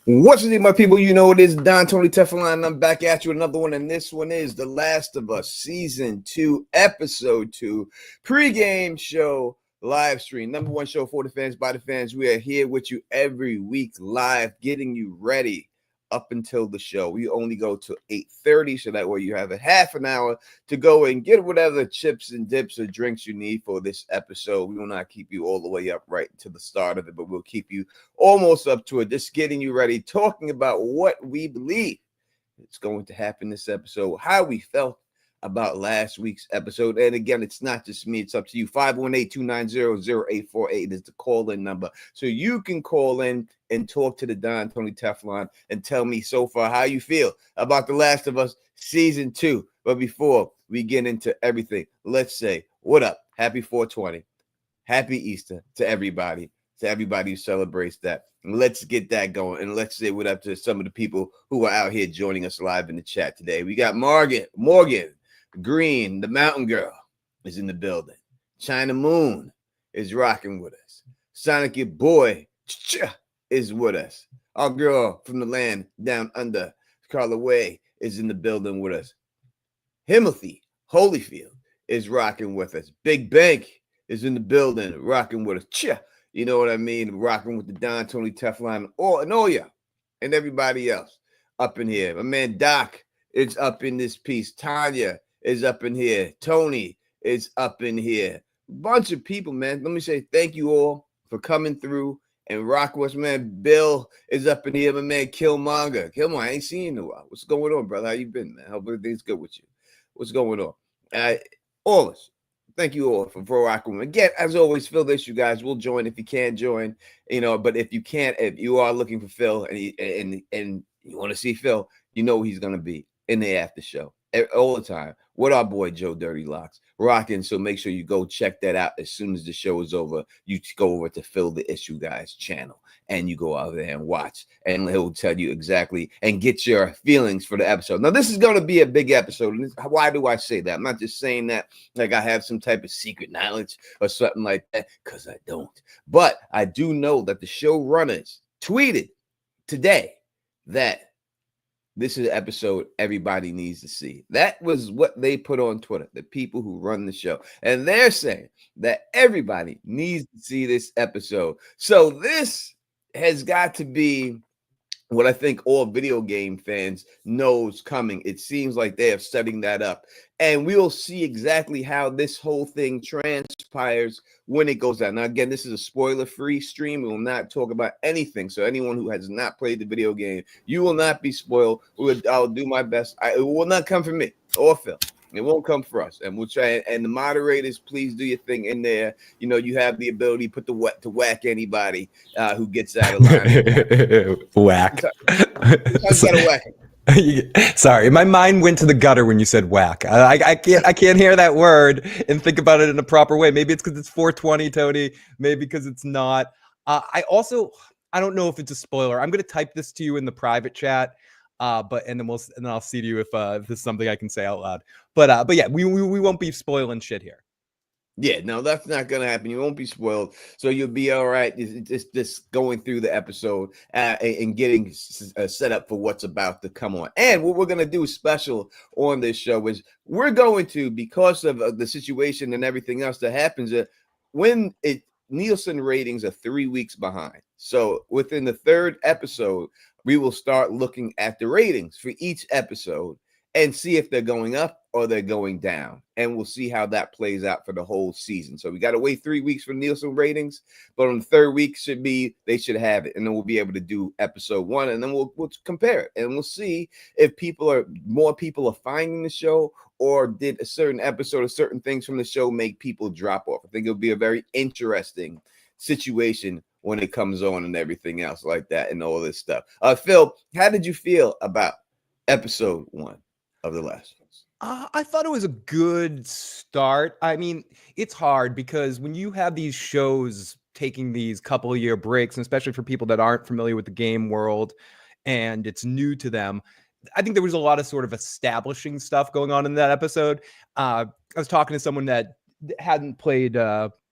What's the name, my people? You know it is Don Tony Teflon, and I'm back at you another one, and this one is The Last of Us Season 2, Episode 2, Pre-Game Show live stream. Number one show for the fans, by the fans. We are here with you every week live, getting you ready up until the show. We only go to 8:30, so that way you have a half an hour to go and get whatever chips and dips or drinks you need for this episode. We will not keep you all the way up right to the start of it, but we'll keep you almost up to it, just getting you ready, talking about what we believe is going to happen this episode, how we felt about last week's episode. And again, it's not just me, it's up to you. 518-290-0848 is the call-in number. So you can call in and talk to the Don Tony Teflon and tell me so far how you feel about The Last of Us Season 2. But before we get into everything, let's say, what up? Happy 420. Happy Easter to everybody who celebrates that. And let's get that going. And let's say what up to some of the people who are out here joining us live in the chat today. We got Morgan Green, the Mountain Girl, is in the building. China Moon is rocking with us. Sonic your boy is with us. Our girl from the land down under, Carla Way, is in the building with us. Himothy Holyfield is rocking with us. Big Bank is in the building, rocking with us. You know what I mean? Rocking with the Don Tony Teflon, and Oya, and everybody else up in here. My man Doc is up in this piece. Tanya is up in here. Tony is up in here. Bunch of people, man. Let me say thank you all for coming through and rock with us, man. Bill is up in here. My man Killmonger. Killmonger, I ain't seen you in a while. What's going on, brother? How you been, man? Hope everything's good with you. What's going on? All of us. Thank you all for rocking. Again, as always, Phil, this you guys will join if you can join, but if you can't, if you are looking for Phil and you want to see Phil, you know he's going to be in the after show all the time with our boy Joe Dirty Locks rocking. So make sure you go check that out as soon as the show is over. You go over to Phil the Issue Guys channel and you go out there and watch, and he'll tell you exactly and get your feelings for the episode. Now, this is going to be a big episode. And why do I say that? I'm not just saying that like I have some type of secret knowledge or something like that, because I don't. But I do know that the showrunners tweeted today that this is an episode everybody needs to see. That was what they put on Twitter, the people who run the show. And they're saying that everybody needs to see this episode. So this has got to be what I think all video game fans knows coming. It seems like they are setting that up. And we'll see exactly how this whole thing transpires when it goes down. Now, again, this is a spoiler-free stream. We will not talk about anything. So anyone who has not played the video game, you will not be spoiled. I'll do my best. It will not come from me or Phil. It won't come for us, and we'll try. And the moderators, please do your thing in there. You have the ability to whack anybody who gets out of line. Whack. Gotta whack. Sorry, my mind went to the gutter when you said whack. I can't hear that word and think about it in a proper way. Maybe it's because it's 420, Tony. Maybe because it's not. I don't know if it's a spoiler. I'm going to type this to you in the private chat. And then I'll see to you if this is something I can say out loud. But yeah, we won't be spoiling shit here. Yeah, no, that's not gonna happen. You won't be spoiled, so you'll be all right. Just going through the episode and getting set up for what's about to come on. And what we're gonna do special on this show is we're going to, because of the situation and everything else that happens, when Nielsen ratings are 3 weeks behind. So within the third episode, we will start looking at the ratings for each episode and see if they're going up or they're going down. And we'll see how that plays out for the whole season. So we got to wait 3 weeks for Nielsen ratings, but on the third week they should have it. And then we'll be able to do episode 1, and then we'll compare it. And we'll see if more people are finding the show, or did a certain episode or certain things from the show make people drop off. I think it'll be a very interesting situation when it comes on and everything else like that and all this stuff. Phil, how did you feel about episode 1 of The Last of Us? I thought it was a good start. I mean, it's hard because when you have these shows taking these couple of year breaks, and especially for people that aren't familiar with the game world and it's new to them, I think there was a lot of sort of establishing stuff going on in that episode. I was talking to someone that hadn't played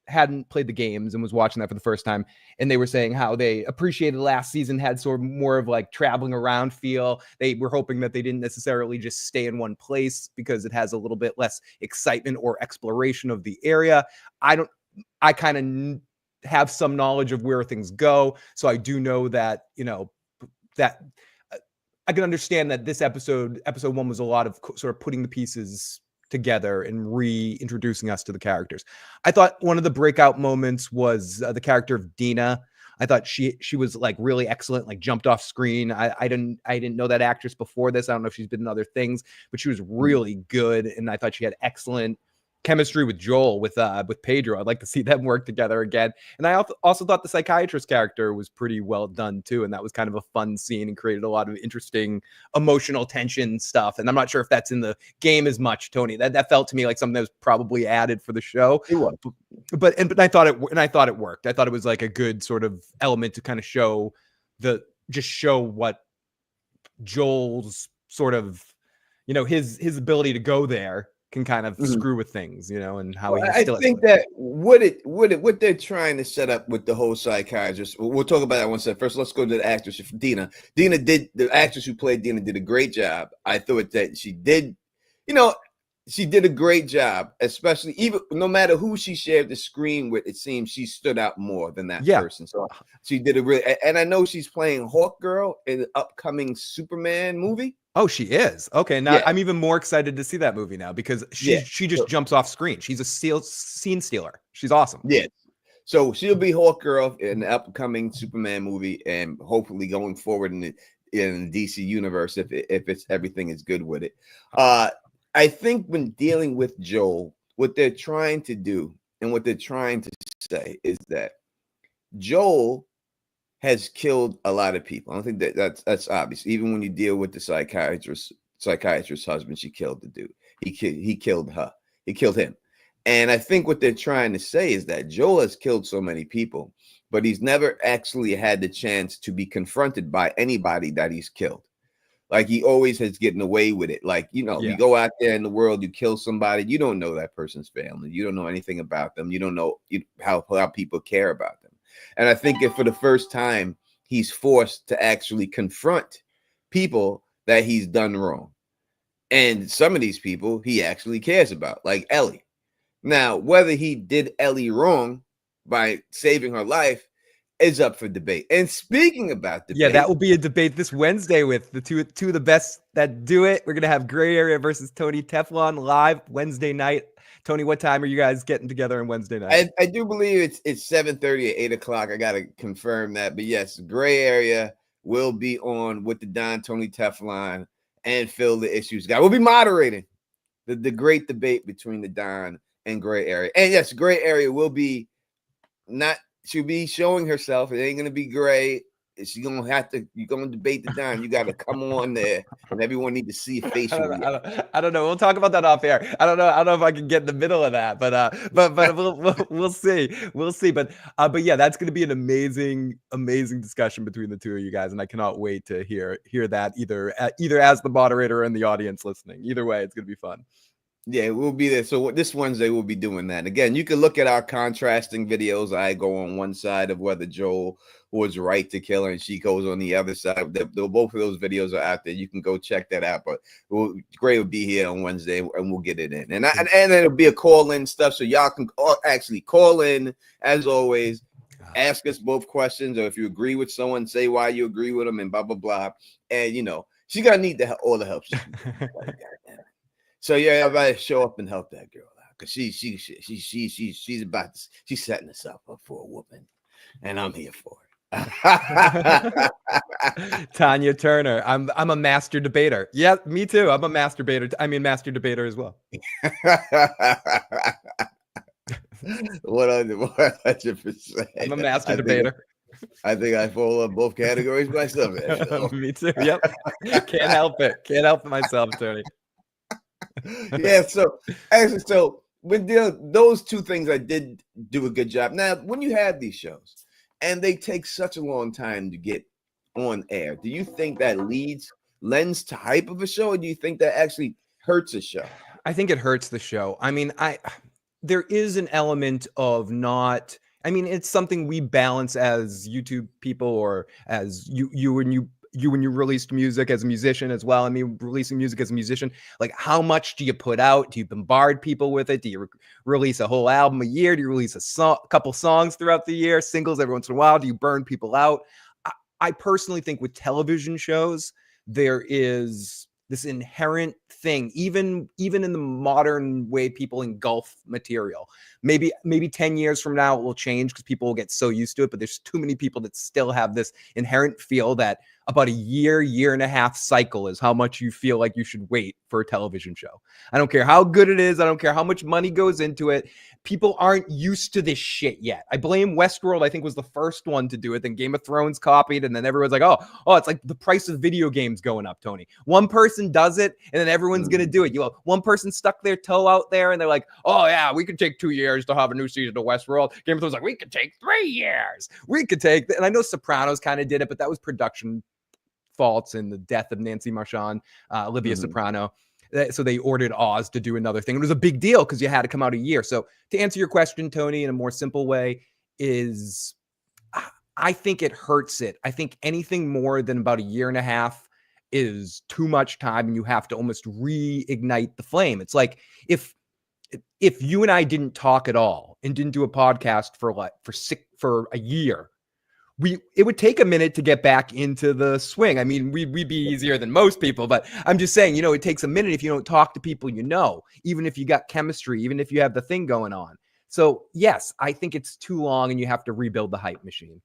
hadn't played the games and was watching that for the first time, and they were saying how they appreciated last season had sort of more of like traveling around feel. They were hoping that they didn't necessarily just stay in one place because it has a little bit less excitement or exploration of the area. I kind of have some knowledge of where things go, so I do know that, that I can understand that this episode 1 was a lot of sort of putting the pieces together and reintroducing us to the characters. I thought one of the breakout moments was the character of Dina. I thought she was like really excellent, like jumped off screen. I didn't know that actress before this. I don't know if she's been in other things, but she was really good, and I thought she had excellent chemistry with Joel, with Pedro. I'd like to see them work together again. And I also thought the psychiatrist character was pretty well done too, and that was kind of a fun scene and created a lot of interesting emotional tension stuff. And I'm not sure if that's in the game as much, Tony. That felt to me like something that was probably added for the show. It was. But I thought it worked. I thought it was like a good sort of element to kind of show what Joel's sort of, his ability to go there can kind of screw with things, and how I think that what they're trying to set up with the whole psychiatrist. We'll talk about that one second. First, let's go to the actress Dina. The actress who played Dina did a great job. I thought that she did a great job, especially even no matter who she shared the screen with. It seems she stood out more than that person. So she did a really, and I know she's playing Hawkgirl in the upcoming Superman movie. Oh, she is. Okay, now I'm even more excited to see that movie now because she just jumps off screen. She's a scene stealer. She's awesome. Yeah. So she'll be Hawkgirl in the upcoming Superman movie, and hopefully going forward in the DC universe if it's everything is good with it. I think when dealing with Joel, what they're trying to do and what they're trying to say is that Joel has killed a lot of people. I don't think that's obvious. Even when you deal with the psychiatrist's husband, she killed the dude. He killed her. He killed him. And I think what they're trying to say is that Joel has killed so many people, but he's never actually had the chance to be confronted by anybody that he's killed. Like he always has gotten away with it. Like, you go out there in the world, you kill somebody, you don't know that person's family. You don't know anything about them. You don't know how people care about them. And I think if for the first time, he's forced to actually confront people that he's done wrong. And some of these people he actually cares about, like Ellie. Now, whether he did Ellie wrong by saving her life is up for debate. And speaking about debate, that will be a debate this Wednesday with the two of the best that do it. We're gonna have Gray Area versus Tony Teflon live Wednesday night. Tony, what time are you guys getting together on Wednesday night? I do believe it's 7:30 or 8 o'clock. I gotta confirm that, but yes, Gray Area will be on with the Don Tony Teflon and Phil the Issues guy. We'll be moderating the great debate between the Don and Gray Area. And yes, Gray Area will be she'll be showing herself. It ain't gonna be Gray. You're gonna debate the Don. You gotta come on there, and everyone need to see a facial. I don't know. We'll talk about that off air. I don't know if I can get in the middle of that, but we'll see. We'll see. But yeah, that's gonna be an amazing discussion between the two of you guys, and I cannot wait to hear that either as the moderator or in the audience listening. Either way, it's gonna be fun. Yeah, we'll be there. So this Wednesday, we'll be doing that. Again, you can look at our contrasting videos. I go on one side of whether Joel was right to kill her, and she goes on the other side. Both of those videos are out there. You can go check that out. But Gray will be here on Wednesday, and we'll get it in. And it'll be a call-in stuff, so y'all can actually call in, as always. Ask us both questions, or if you agree with someone, say why you agree with them, and blah, blah, blah. And, she's going to need all the help she can get. So yeah, everybody show up and help that girl out, because she's setting herself up for a whooping, and I'm here for it. Tanya Turner, I'm a master debater. Yeah, me too. I'm a master debater. Master debater as well. 100%. I'm a master debater. I think I fall in both categories myself. Me too. Yep. Can't help it. Can't help it myself, Tony. Yeah, so when those two things, I did do a good job. Now, when you have these shows and they take such a long time to get on air, do you think that lends to hype of a show, or do you think that actually hurts a show? I think it hurts the show. there is an element of not. I mean, it's something we balance as YouTube people, or as you when you released music as a musician as well. I mean, releasing music as a musician, like how much do you put out? Do you bombard people with it? Do you release a whole album a year? Do you release a couple songs throughout the year, singles every once in a while? Do you burn people out? I personally think with television shows, there is this inherent thing, even in the modern way people engulf material. Maybe 10 years from now it will change because people will get so used to it, but there's too many people that still have this inherent feel that about a year and a half cycle is how much you feel like you should wait for a television show. I don't care how good it is. I don't care how much money goes into it. People aren't used to this shit yet. I blame Westworld. I think was the first one to do it. Then Game of Thrones copied, and then everyone's like, oh, it's like the price of video games going up, Tony. One person does it, and then everyone's going to do it. One person stuck their toe out there, and they're like, oh, yeah, we could take 2 years to have a new season of Westworld. Game of Thrones like, we could take 3 years. We could take, and I know Sopranos kind of did it, but that was production faults and the death of Nancy Marchand, Olivia Soprano. So they ordered Oz to do another thing. It was a big deal because you had to come out a year. So to answer your question, Tony, in a more simple way, is I think it hurts it. I think anything more than about a year and a half is too much time, and you have to almost reignite the flame. It's like if you and I didn't talk at all and didn't do a podcast for a year, it would take a minute to get back into the swing. I mean, we'd be easier than most people, but I'm just saying, it takes a minute if you don't talk to people, even if you got chemistry, even if you have the thing going on. So yes, I think it's too long and you have to rebuild the hype machine.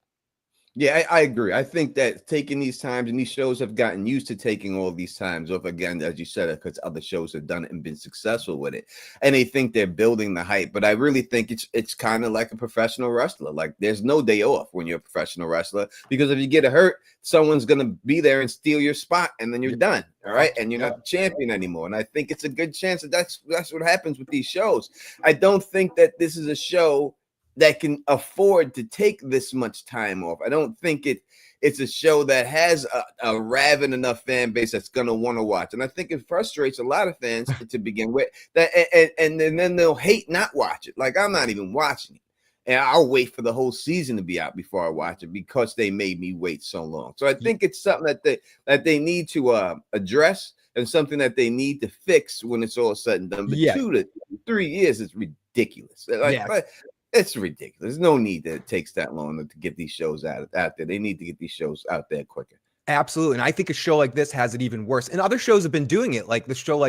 Yeah, I agree. I think that taking these times, and these shows have gotten used to taking all these times off again, as you said, because other shows have done it and been successful with it, and they think they're building the hype. But I really think it's kind of like a professional wrestler. Like there's no day off when you're a professional wrestler, because if you get hurt, someone's gonna be there and steal your spot, and then you're done. All right, and you're not the champion anymore. And I think it's a good chance that that's what happens with these shows. I don't think that this is a show that can afford to take this much time off. I don't think it's a show that has a rabid enough fan base that's going to want to watch. And I think it frustrates a lot of fans to begin with, that and then they'll hate not watch it. Like, I'm not even watching it. And I'll wait for the whole season to be out before I watch it because they made me wait so long. So I think it's something that they need to address, and something that they need to fix when it's all said and done. But 2 to 3 years is ridiculous. It's ridiculous. There's no need that it takes that long to get these shows out there. They need to get these shows out there quicker. Absolutely. And I think a show like this has it even worse. And other shows have been doing it. Like the show,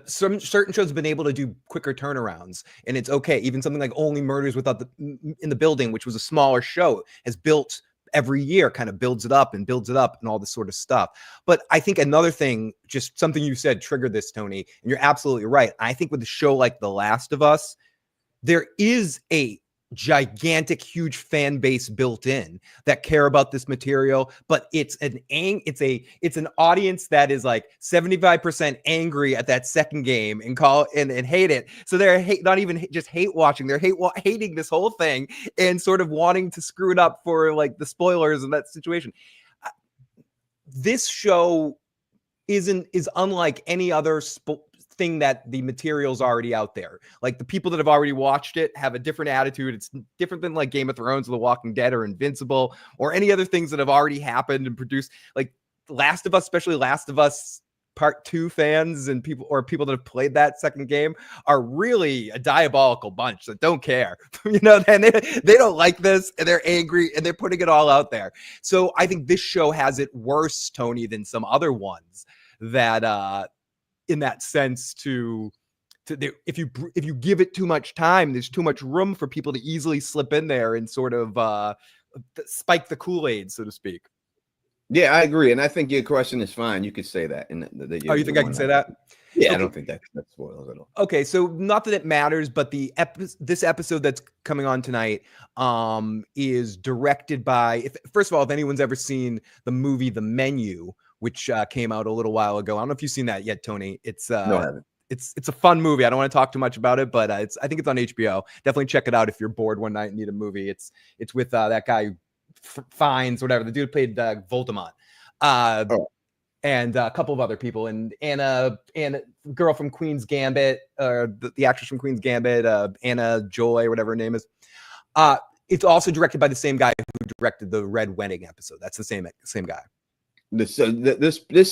some certain shows have been able to do quicker turnarounds, and it's okay. Even something like Only Murders in the Building, which was a smaller show, has built every year, kind of builds it up and all this sort of stuff. But I think another thing, just something you said triggered this, Tony, and you're absolutely right. I think with a show like The Last of Us, there is a gigantic, huge fan base built in that care about this material, but it's an audience that is like 75% angry at that second game and hate it. So they're not even just hate watching, they're hating this whole thing and sort of wanting to screw it up for like the spoilers in that situation. This show is unlike any other thing that the material's already out there. Like the people that have already watched it have a different attitude. It's different than like Game of Thrones or The Walking Dead or Invincible or any other things that have already happened and produced. Like Last of Us, especially Last of Us Part 2 fans and people that have played that second game are really a diabolical bunch that don't care. And they don't like this, and they're angry, and they're putting it all out there. So I think this show has it worse, Tony, than some other ones that in that sense if you give it too much time, there's too much room for people to easily slip in there and sort of spike the Kool-Aid, so to speak. Yeah, I agree. And I think your question is fine. You could say that. You think I can say that? Yeah, okay. I don't think that spoils at all. Okay, so not that it matters, but this episode that's coming on tonight is directed by, first of all, if anyone's ever seen the movie The Menu, which came out a little while ago. I don't know if you've seen that yet, Tony. No, I haven't. It's a fun movie. I don't want to talk too much about it, but I think it's on HBO. Definitely check it out if you're bored one night and need a movie. It's with that guy Fiennes, whatever, the dude played Voldemort. and a couple of other people, and Anna, girl from Queen's Gambit, the actress from Queen's Gambit, Anna Joy, whatever her name is. It's also directed by the same guy who directed the Red Wedding episode. That's the same guy. This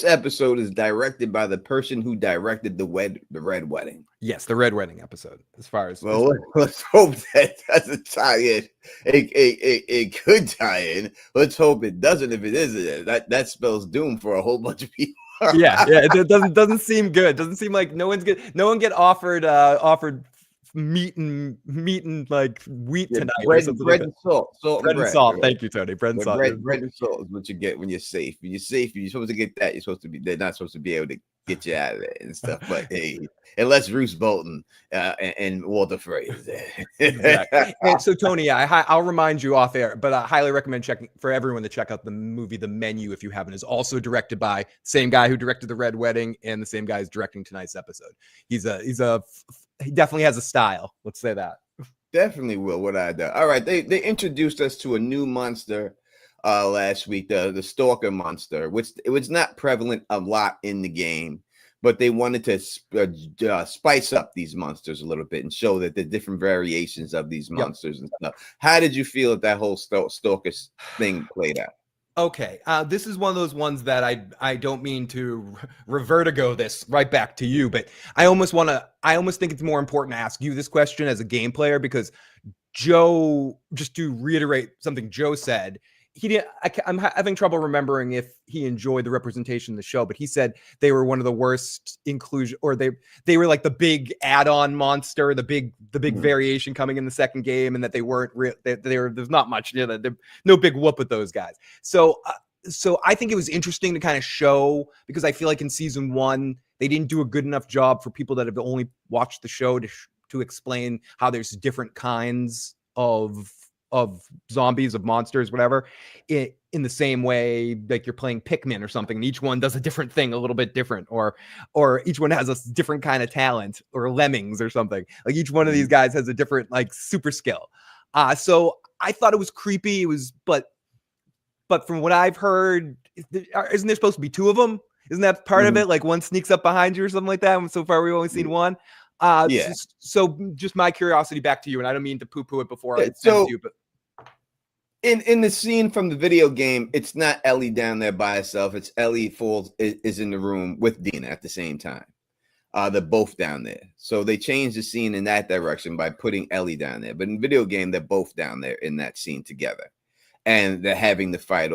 episode is directed by the person who directed the Red Wedding. Yes, the Red Wedding episode. As far as let's hope that doesn't tie in. It could tie in. Let's hope it doesn't. If it is, that spells doom for a whole bunch of people. yeah, it doesn't seem good. Doesn't seem like no one get offered meat and like wheat tonight. Bread and salt. Bread and salt. Thank you, Tony. Bread and salt. Bread and salt is what you get when you're safe. When you're safe, you're supposed to get that. They're not supposed to be able to get you out of there and stuff. But hey, unless Bruce Bolton and Walter Frey is there. Exactly. And so Tony, I'll remind you off air, but I highly recommend checking for everyone to check out the movie The Menu if you haven't. Is also directed by the same guy who directed the Red Wedding and the same guy who's directing tonight's episode. He definitely has a style. Let's say that. Definitely will. What I do. All right. They introduced us to a new monster last week, the Stalker monster, which it was not prevalent a lot in the game, but they wanted to spice up these monsters a little bit and show that the different variations of these monsters and stuff. How did you feel that whole Stalker thing played out? Okay, this is one of those ones that I don't mean to revertigo this right back to you, but I almost think it's more important to ask you this question as a game player, because Joe, just to reiterate something Joe said, I'm having trouble remembering if he enjoyed the representation in the show, but he said they were one of the worst inclusion, or they were like the big add-on monster, the big variation coming in the second game, and that they weren't real. There's not much, no big whoop with those guys. So I think it was interesting to kind of show, because I feel like in season 1 they didn't do a good enough job for people that have only watched the show to explain how there's different kinds of zombies, of monsters, whatever, in the same way like you're playing Pikmin or something, and each one does a different thing, a little bit different, or each one has a different kind of talent, or Lemmings or something. Like each one of these guys has a different like super skill. So I thought it was creepy. It was, but from what I've heard, isn't there supposed to be 2 of them? Isn't that part of it? Like one sneaks up behind you or something like that. And so far we've only seen one. Yeah. So just my curiosity back to you, and I don't mean to poo-poo it before I send you, but in the scene from the video game, it's not Ellie down there by herself. It's Ellie is in the room with Dina at the same time. They're both down there. So they changed the scene in that direction by putting Ellie down there. But in video game, they're both down there in that scene together, and they're having to fight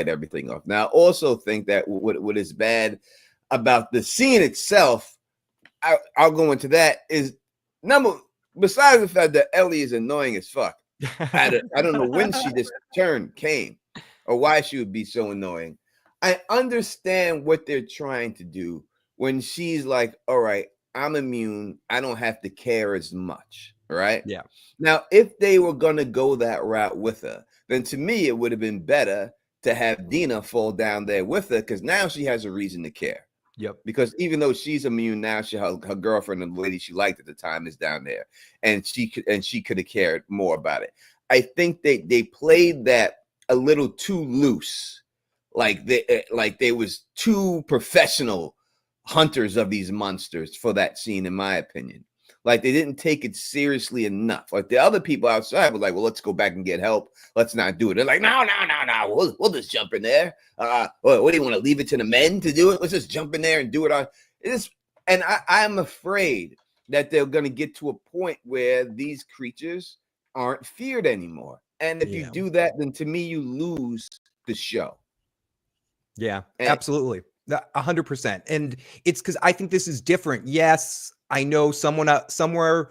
everything off. Now, I also think that what is bad about the scene itself, I'll go into that, is besides the fact that Ellie is annoying as fuck. I don't know when this turn came or why she would be so annoying. I understand what they're trying to do when she's like, all right, I'm immune. I don't have to care as much. Right. Yeah. Now, if they were going to go that route with her, then to me, it would have been better to have Dina fall down there with her, because now she has a reason to care. Yep. Because even though she's immune now, her girlfriend and the lady she liked at the time is down there, and she could have cared more about it. I think they played that a little too loose, like they was too professional hunters of these monsters for that scene, in my opinion. Like they didn't take it seriously enough. Like the other people outside were like, well, let's go back and get help. Let's not do it. They're like, no. We'll just jump in there. What do you want to leave it to the men to do it? Let's just jump in there and do it. And I'm afraid that they're going to get to a point where these creatures aren't feared anymore. And if you do that, then to me, you lose the show. Yeah, absolutely. 100%. And it's because I think this is different. Yes, I know someone somewhere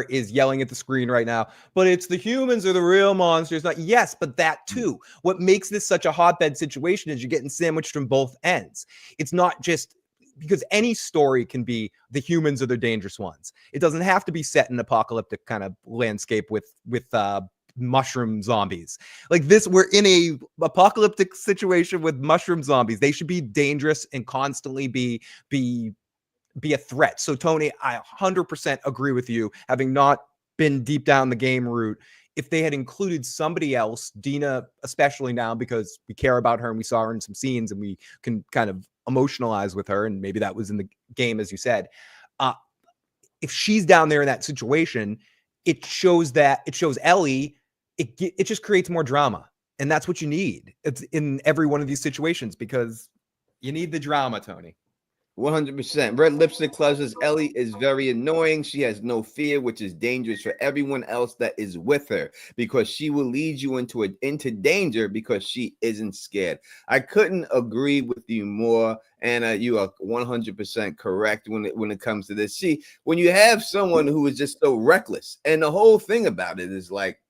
is yelling at the screen right now, but it's the humans are the real monsters. Yes, but that too. What makes this such a hotbed situation is you're getting sandwiched from both ends. It's not just because any story can be the humans are the dangerous ones. It doesn't have to be set in an apocalyptic kind of landscape with mushroom zombies. Like this, we're in a apocalyptic situation with mushroom zombies. They should be dangerous and constantly be a threat. So Tony, I 100% agree with you. Having not been deep down the game route, if they had included somebody else, Dina, especially now because we care about her and we saw her in some scenes and we can kind of emotionalize with her, and maybe that was in the game, as you said. If she's down there in that situation, it shows Ellie, it just creates more drama. And that's what you need. It's in every one of these situations because you need the drama, Tony. 100%. Red Lipstick Club says Ellie is very annoying. She has no fear, which is dangerous for everyone else that is with her because she will lead you into danger because she isn't scared. I couldn't agree with you more, Anna. You are 100% correct when it comes to this. See, when you have someone who is just so reckless, and the whole thing about it is like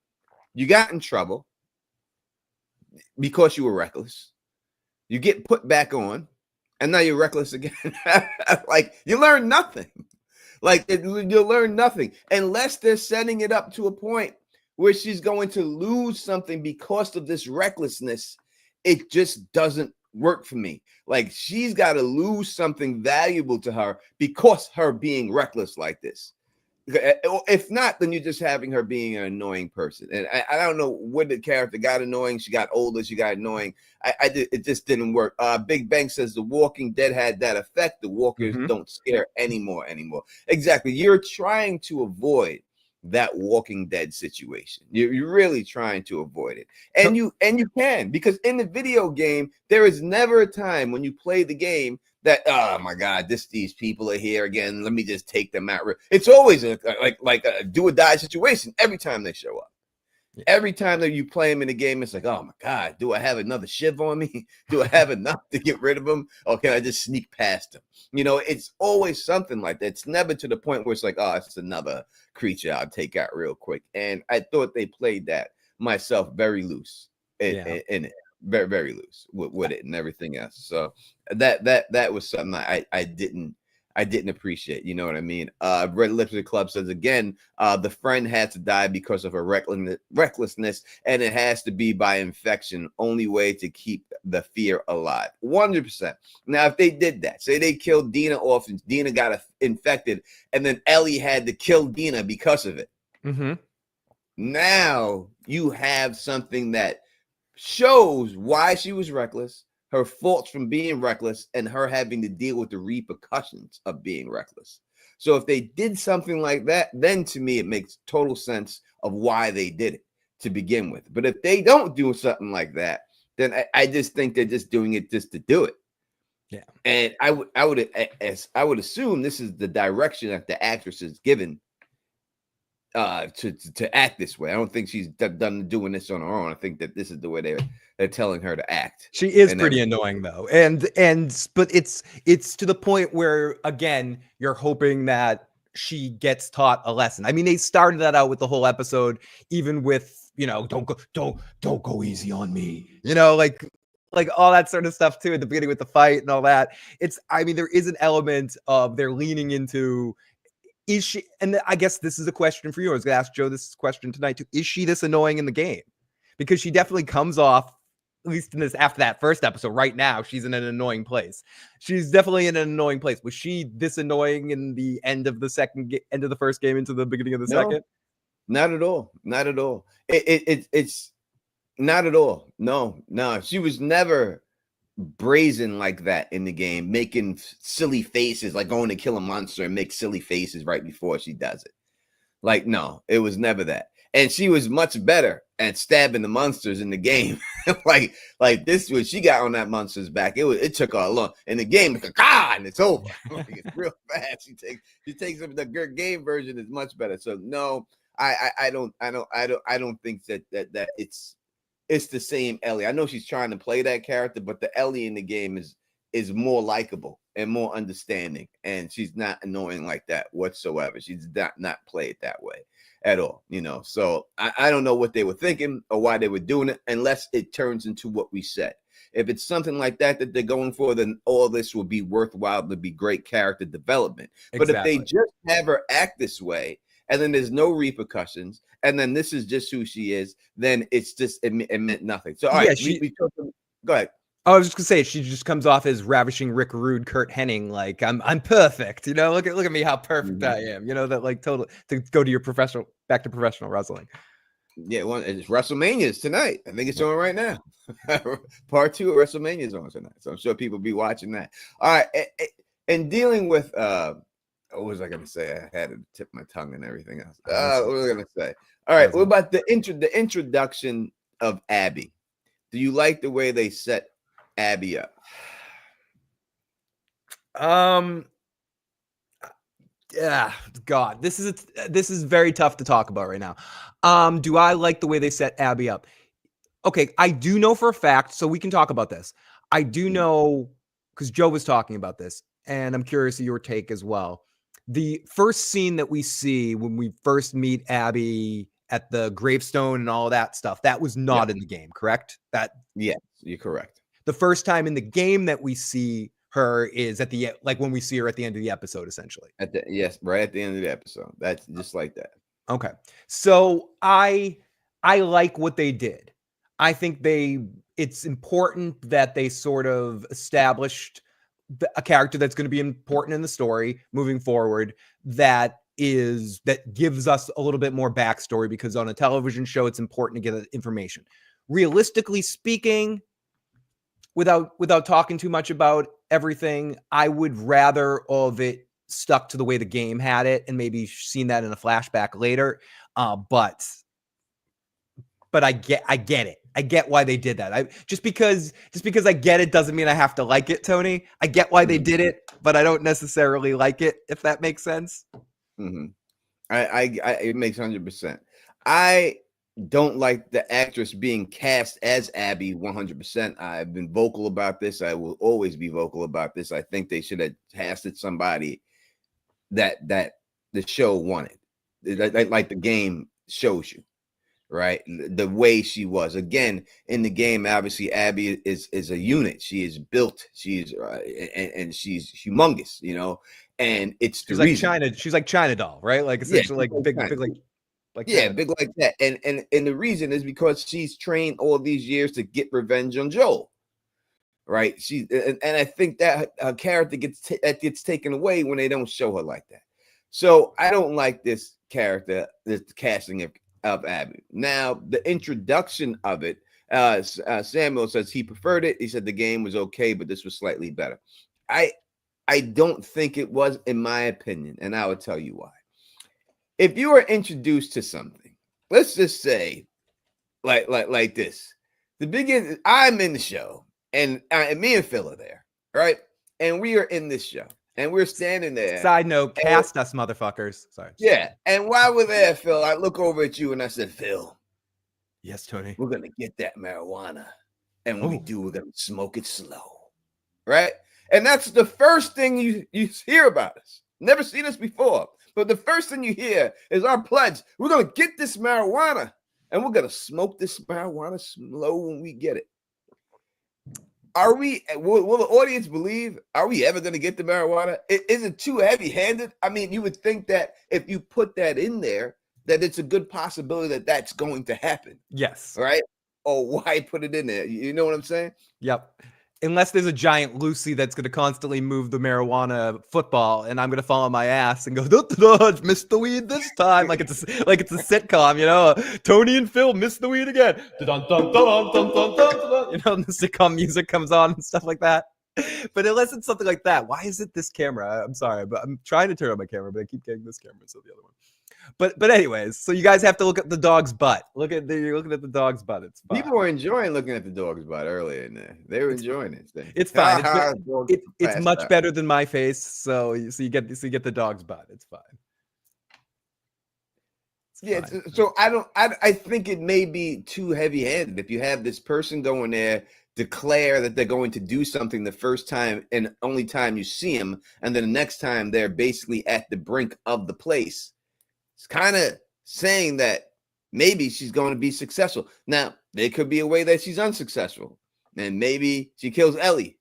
you got in trouble because you were reckless. You get put back on. And now you're reckless again. Like you learn nothing. You'll learn nothing unless they're setting it up to a point where she's going to lose something because of this recklessness. It just doesn't work for me. Like she's got to lose something valuable to her because her being reckless like this. If not, then you're just having her being an annoying person. And I don't know when the character got annoying. She got older. She got annoying. It just didn't work. Big Bang says The Walking Dead had that effect. The walkers don't scare anymore. Exactly. You're trying to avoid that Walking Dead situation. You're really trying to avoid it. And you can, because in the video game, there is never a time when you play the game that, oh my God, these people are here again. Let me just take them out. It's always a do or die situation every time they show up. Yeah. Every time that you play them in the game, it's like, oh my God, do I have another shiv on me? Do I have enough to get rid of them? Or can I just sneak past them? You know, it's always something like that. It's never to the point where it's like, oh, it's another creature I'll take out real quick. And I thought they played that myself very loose in it. Very, very loose with it and everything else. So that was something I didn't appreciate. You know what I mean? Red Lipstick Club says again, the friend had to die because of her recklessness, and it has to be by infection. Only way to keep the fear alive. 100%. Now, if they did that, say they killed Dina off and Dina got infected, and then Ellie had to kill Dina because of it. Now you have something that shows why she was reckless, her faults from being reckless, and her having to deal with the repercussions of being reckless. So if they did something like that, then to me, it makes total sense of why they did it to begin with. But if they don't do something like that, then I just think they're just doing it just to do it. Yeah. And I would assume this is the direction that the actress is given to act this way. I don't think she's done doing this on her own. I think that this is the way they're telling her to act. She is pretty annoying though, but it's to the point where again you're hoping that she gets taught a lesson. I mean, they started that out with the whole episode, even with don't go easy on me. You know, like all that sort of stuff too at the beginning with the fight and all that. I mean, there is an element of they're leaning into. Is she, and I guess this is a question for you. I was going to ask Joe this question tonight too. Is she this annoying in the game? Because she definitely comes off, at least in this after that first episode, right now, she's in an annoying place. She's definitely in an annoying place. Was she this annoying in the end of the first game into the beginning of the second? Not at all. Not at all. It's not at all. No. She was never brazen like that in the game, making silly faces, like going to kill a monster and make silly faces right before she does it. Like, no, it was never that. And she was much better at stabbing the monsters in the game. like this, when she got on that monster's back, it took her a long. In the game, it's like, and it's over. Like, it's real fast. She takes up the game version is much better. So no, I don't think that it's the same Ellie. I know she's trying to play that character, but the Ellie in the game is more likable and more understanding, and she's not annoying like that whatsoever. She's not played that way at all, you know. So I don't know what they were thinking or why they were doing it, unless it turns into what we said. If it's something like that they're going for, then all this will be worthwhile. To be great character development. Exactly. But if they just have her act this way, and then there's no repercussions, and then this is just who she is, then it's just it meant nothing. So all right, go ahead. I was just gonna say she just comes off as ravishing Rick Rude, Kurt Hennig, like I'm perfect, you know. Look at me, how perfect I am, you know. That like total to go to your professional wrestling. Yeah, it's WrestleMania's tonight. I think it's on right now. Part 2 of WrestleMania is on tonight, so I'm sure people will be watching that. All right, and dealing with what was I going to say? I had to tip my tongue and everything else. What was I going to say? All right, what about the introduction of Abby? Do you like the way they set Abby up? Yeah, God, this is very tough to talk about right now. Do I like the way they set Abby up? Okay, I do know for a fact, so we can talk about this. I do know because Joe was talking about this, and I'm curious of your take as well. The first scene that we see when we first meet Abby at the gravestone and all that stuff, that was not in the game, correct? Yes, you're correct. The first time in the game that we see her is at the when we see her at the end of the episode, essentially. Yes, right at the end of the episode. That's just like that. Okay, so I like what they did. I think it's important that they sort of established a character that's going to be important in the story moving forward. That gives us a little bit more backstory, because on a television show, it's important to get information. Realistically speaking, without talking too much about everything, I would rather of it stuck to the way the game had it, and maybe seen that in a flashback later. But I get it. I get why they did that. Just because I get it doesn't mean I have to like it, Tony. I get why they did it, but I don't necessarily like it, if that makes sense. Mm-hmm. It makes 100%. I don't like the actress being cast as Abby 100%. I've been vocal about this. I will always be vocal about this. I think they should have casted somebody that the show wanted, like the game shows you, right? The way she was. Again, in the game, obviously Abby is a unit. She is built. She's and she's humongous, you know. And it's she's like China. She's like China doll, right? Like essentially, like big yeah, big like that. And the reason is because she's trained all these years to get revenge on Joel, right? And I think that her character gets taken away when they don't show her like that. So I don't like this character, this casting of Abby. Now the introduction of it, Samuel says he preferred it. He said the game was okay, but this was slightly better. I don't think it was, in my opinion, and I will tell you why. If you are introduced to something, let's just say, like this, I'm in the show, and me and Phil are there, right? And we are in this show, and we're standing there. Side note, cast us, motherfuckers. Sorry. Yeah, and while we're there, Phil, I look over at you and I said, Phil. Yes, Tony. We're gonna get that marijuana, and when we do, we're gonna smoke it slow, right? And that's the first thing you hear about us. Never seen us before. But the first thing you hear is our pledge. We're going to get this marijuana, and we're going to smoke this marijuana slow when we get it. Will the audience believe? Are we ever going to get the marijuana? Is it too heavy-handed? I mean, you would think that if you put that in there, that it's a good possibility that that's going to happen. Yes. Right? Or why put it in there? You know what I'm saying? Yep. Unless there's a giant Lucy that's going to constantly move the marijuana football, and I'm going to fall on my ass and go, missed the weed this time, like it's a sitcom, you know. Tony and Phil missed the weed again. You know, the sitcom music comes on and stuff like that. But unless it's something like that, why is it this camera? I'm sorry, but I'm trying to turn on my camera, but I keep getting this camera, so the other one. But anyways, so you guys have to look at the dog's butt. You're looking at the dog's butt. It's fine. People were enjoying looking at the dog's butt earlier in there. They were enjoying it. It's fine. It's much better than my face. So you get the dog's butt. It's fine. So I think it may be too heavy-handed if you have this person going there, declare that they're going to do something the first time and only time you see them, and then the next time they're basically at the brink of the place. It's kind of saying that maybe she's going to be successful. Now, there could be a way that she's unsuccessful. And maybe she kills Ellie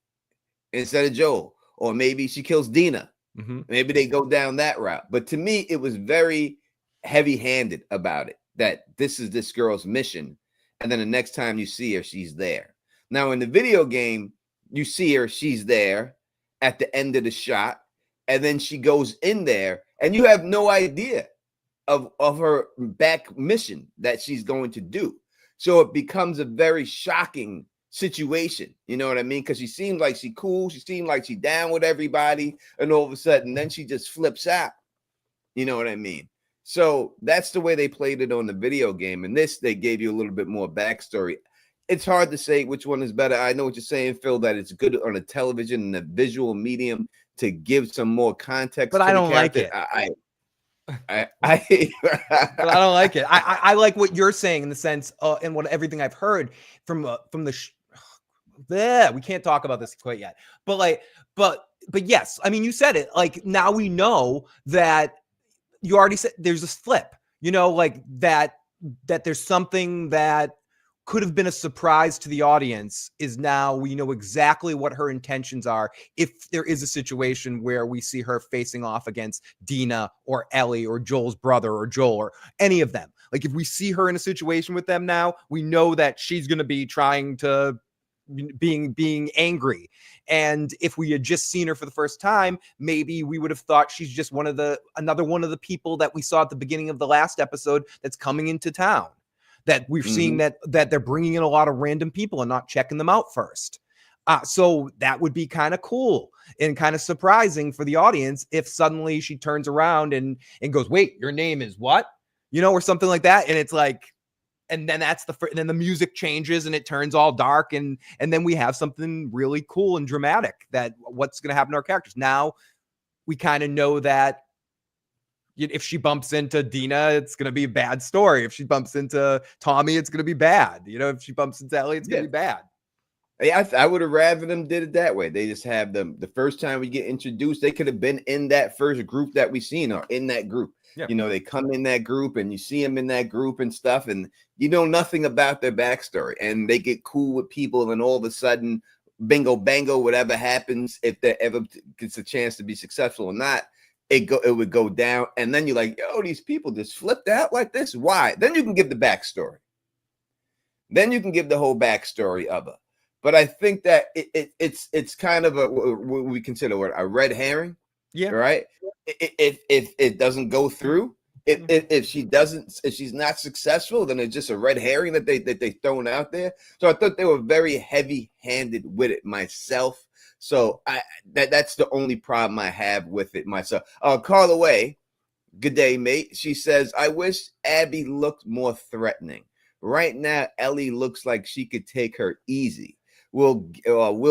instead of Joel. Or maybe she kills Dina. Mm-hmm. Maybe they go down that route. But to me, it was very heavy-handed about it, that this is this girl's mission. And then the next time you see her, she's there. Now, in the video game, you see her, she's there at the end of the shot. And then she goes in there, and you have no idea of her back mission that she's going to do. So it becomes a very shocking situation. You know what I mean? Because she seems like she cool. She seemed like she down with everybody. And all of a sudden, then she just flips out. You know what I mean? So that's the way they played it on the video game. And this, they gave you a little bit more backstory. It's hard to say which one is better. I know what you're saying, Phil, that it's good on a television and a visual medium to give some more context. But to I the don't like character. it. I But I don't like it. I like what you're saying in the sense, and what everything I've heard from the. We can't talk about this quite yet. But yes, I mean, you said it. Like, now we know that you already said there's a flip. You know, like that there's something that could have been a surprise to the audience is now we know exactly what her intentions are if there is a situation where we see her facing off against Dina or Ellie or Joel's brother or Joel or any of them. Like, if we see her in a situation with them now, we know that she's going to be trying to being angry. And if we had just seen her for the first time, maybe we would have thought she's just another one of the people that we saw at the beginning of the last episode that's coming into town. That we're seeing that they're bringing in a lot of random people and not checking them out first. So that would be kind of cool and kind of surprising for the audience if suddenly she turns around and goes, "Wait, your name is what?" You know, or something like that. And it's like, and then then the music changes and it turns all dark, and then we have something really cool and dramatic that what's going to happen to our characters. Now we kind of know that if she bumps into Dina, it's going to be a bad story. If she bumps into Tommy, it's going to be bad. You know, if she bumps into Ellie, it's going to be bad. Yeah, I would have rather them did it that way. They just have them the first time we get introduced. They could have been in that first group that we seen, or in that group. Yeah. You know, they come in that group and you see them in that group and stuff, and you know nothing about their backstory. And they get cool with people, and all of a sudden, bingo, bango, whatever happens, if there ever gets a chance to be successful or not, it would go down. And then you're like, yo, these people just flipped out like this. Why? Then you can give the backstory. Then you can give the whole backstory of her. But I think that it's kind of what we consider a red herring. Yeah. Right. If it doesn't go through, if she's not successful, then it's just a red herring that they thrown out there. So I thought they were very heavy-handed with it myself. So that's the only problem I have with it myself. Carla Way, good day, mate. She says, I wish Abby looked more threatening. Right now, Ellie looks like she could take her easy. We'll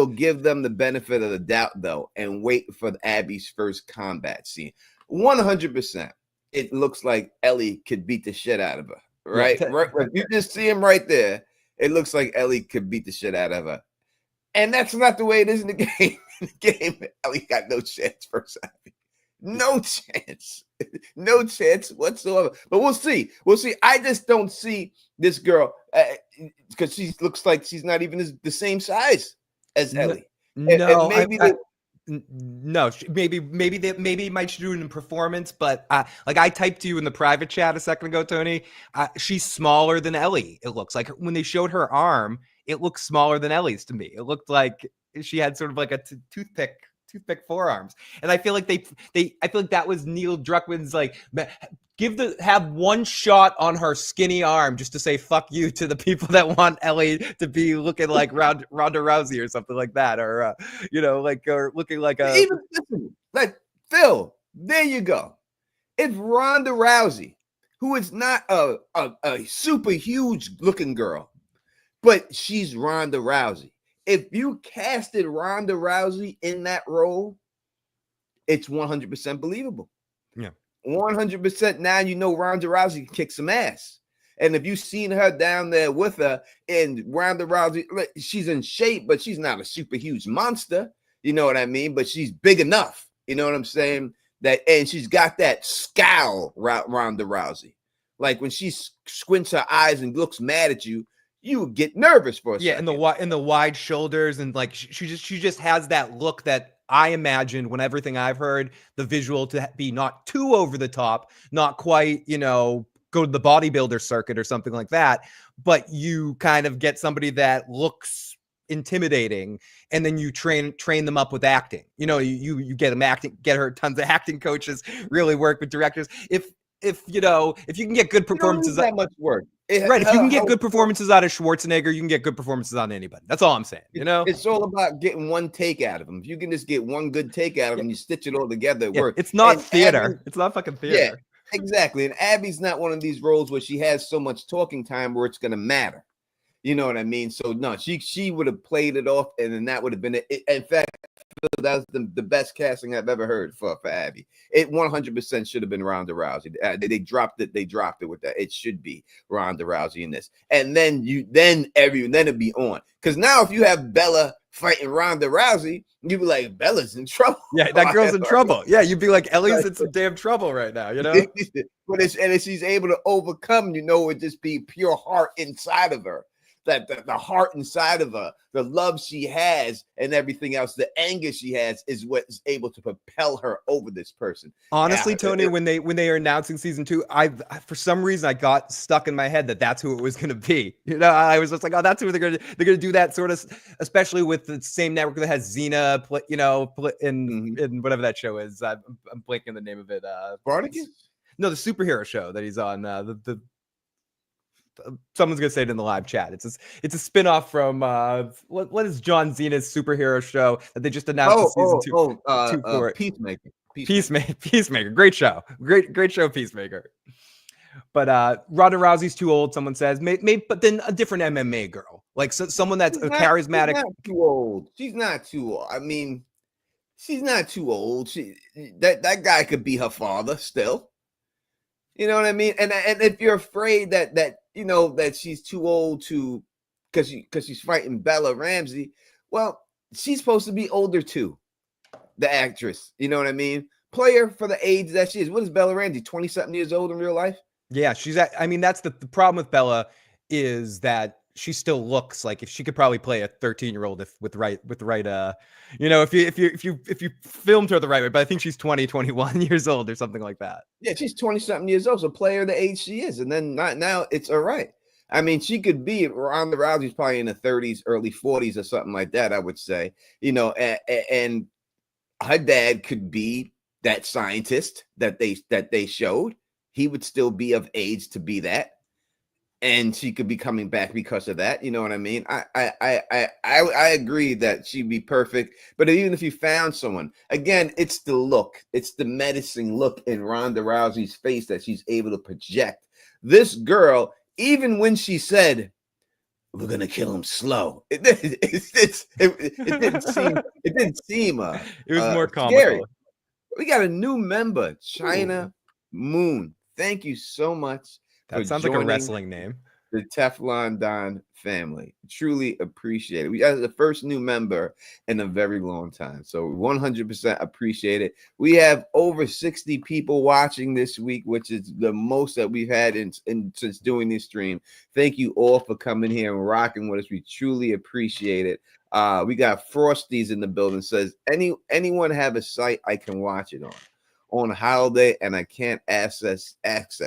give them the benefit of the doubt, though, and wait for Abby's first combat scene. 100%. It looks like Ellie could beat the shit out of her, right? Right. You just see him right there. It looks like Ellie could beat the shit out of her. And that's not the way it is in the game. In the game, Ellie got no chance versus Abby. No chance. No chance whatsoever. But we'll see. We'll see. I just don't see this girl because she looks like she's not even the same size as Ellie. No, maybe it might do it in performance, but like I typed to you in the private chat a second ago, Tony. She's smaller than Ellie. It looks like when they showed her arm, it looked smaller than Ellie's to me. It looked like she had sort of like a toothpick forearms, and I feel like I feel like that was Neil Druckmann's like have one shot on her skinny arm just to say fuck you to the people that want Ellie to be looking like Ronda Rousey or something like that, or or looking like a even like Phil. There you go. If Ronda Rousey, who is not a super huge looking girl, but she's Ronda Rousey. If you casted Ronda Rousey in that role, it's 100% believable. Yeah. 100%. Now you know Ronda Rousey can kick some ass. And if you've seen her down there with her, and Ronda Rousey, she's in shape, but she's not a super huge monster. You know what I mean? But she's big enough. You know what I'm saying? And she's got that scowl, Ronda Rousey. Like when she squints her eyes and looks mad at you, you get nervous for a second. And the wide shoulders, and like she just has that look that I imagined when everything I've heard the visual to be not too over the top, not quite, go to the bodybuilder circuit or something like that, but you kind of get somebody that looks intimidating, and then you train them up with acting. You get them acting, get her tons of acting coaches, really work with directors. if you can get good You don't performances, need that much work. right? If you can get good performances out of Schwarzenegger, you can get good performances on anybody. That's all I'm saying. It's all about getting one take out of him. If you can just get one good take out of him, you stitch it all together, it works. It's not theater. Abby, it's not fucking theater. Yeah, exactly. And Abby's not one of these roles where she has so much talking time where it's going to matter. You know what I mean? So no, she would have played it off, and then that would have been it. In fact, that was the best casting I've ever heard for Abby. It 100% should have been Ronda Rousey. They dropped it. They dropped it with that. It should be Ronda Rousey in this, and then it'd be on. Because now if you have Bella fighting Ronda Rousey, you'd be like, Bella's in trouble. Yeah, that girl's in trouble. Yeah, you'd be like, Ellie's in some damn trouble right now. But if she's able to overcome, it just be pure heart inside of her. That the heart inside of her, the love she has, and everything else, the anger she has, is what is able to propel her over this person. Honestly, Tony, when they are announcing season 2, I for some reason I got stuck in my head that's who it was going to be. I was just like, oh, that's who they're gonna do that sort of, especially with the same network that has Xena, in whatever that show is. I'm blanking the name of it. Spartacus? No, the superhero show that he's on. Someone's gonna say it in the live chat. It's a spin-off from what is John Cena's superhero show that they just announced season 2 Peacemaker. Peacemaker. Great show. Great show, Peacemaker. But Ronda Rousey's too old, someone says. Maybe, but then a different MMA girl, like someone that's charismatic. She's not too old. She's not too old. I mean, she's not too old. That guy could be her father still. You know what I mean? And if you're afraid that she's too old to, because she's fighting Bella Ramsey, well, she's supposed to be older too, the actress. You know what I mean? Play her for the age that she is. What is Bella Ramsey? 20-something years old in real life? Yeah, that's the problem with Bella, is that she still looks like if she could probably play a 13-year-old with the right if you filmed her the right way, but I think she's 21 years old or something like that. Yeah, she's 20-something years old, so play her the age she is, and then now it's all right. I mean, she could be Ronda Rousey's probably in the 30s, early 40s or something like that, I would say. And her dad could be that scientist that they showed. He would still be of age to be that. And she could be coming back because of that. You know what I mean? I agree that she'd be perfect. But even if you found someone, again, it's the look. It's the menacing look in Ronda Rousey's face that she's able to project. This girl, even when she said, "We're gonna kill him slow," it didn't seem. It was more comical. Scary. We got a new member, China Moon. Thank you so much. That sounds like a wrestling name. The Teflon Don family. Truly appreciate it. We are the first new member in a very long time. So 100% appreciate it. We have over 60 people watching this week, which is the most that we've had since doing this stream. Thank you all for coming here and rocking with us. We truly appreciate it. We got Frosty's in the building. Says, anyone have a site I can watch it on holiday, and I can't access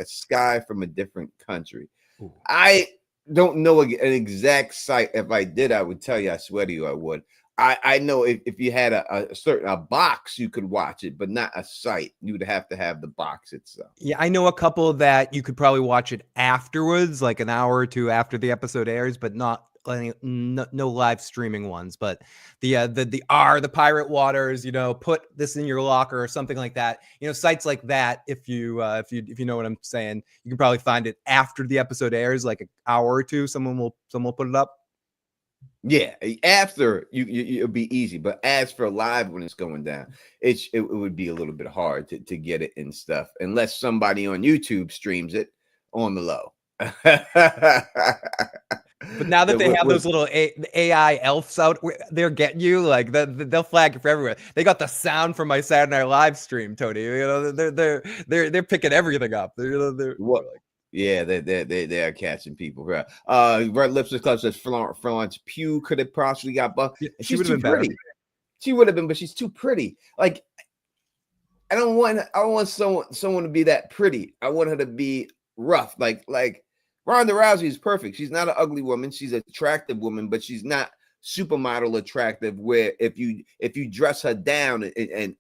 Sky from a different country? Ooh. I don't know an exact site. If I did, I would tell you. I swear to you, I would. I know if you had a box, you could watch it, but not a site. You would have to have the box itself. Yeah, I know a couple that you could probably watch it afterwards, like an hour or two after the episode airs, but no live streaming ones. But the Pirate Waters, put this in your locker or something like that. Sites like that. If you know what I'm saying, you can probably find it after the episode airs, like an hour or two. Someone will put it up. Yeah, after it'll be easy, but as for live when it's going down, it would be a little bit hard to get it and stuff, unless somebody on YouTube streams it on the low. But now that they have those little AI elves out there getting you, like they'll flag it for everywhere. They got the sound from my Saturday Night Live stream, Tony. They're picking everything up. Yeah, they are catching people. Right. Red Lipstick Club says Florence Pugh could have possibly got buff. Yeah, she would have been pretty. She would have been, but she's too pretty. Like, I don't want someone to be that pretty. I want her to be rough. Like Ronda Rousey is perfect. She's not an ugly woman. She's an attractive woman, but she's not supermodel attractive. Where if you dress her down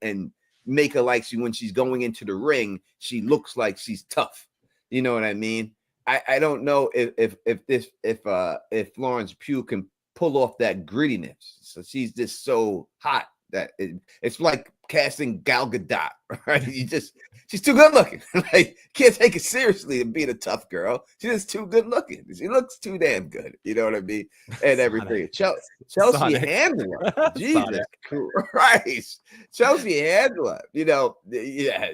and make her like when she's going into the ring, she looks like she's tough. You know what I mean? I don't know if Florence Pugh can pull off that grittiness. So she's just so hot that it's like casting Gal Gadot, right? She's too good looking. Like, can't take it seriously and being a tough girl. She's just too good looking. She looks too damn good. You know what I mean? And everything. Chelsea Handler. Jesus Christ. Chelsea Handler. You know, yeah.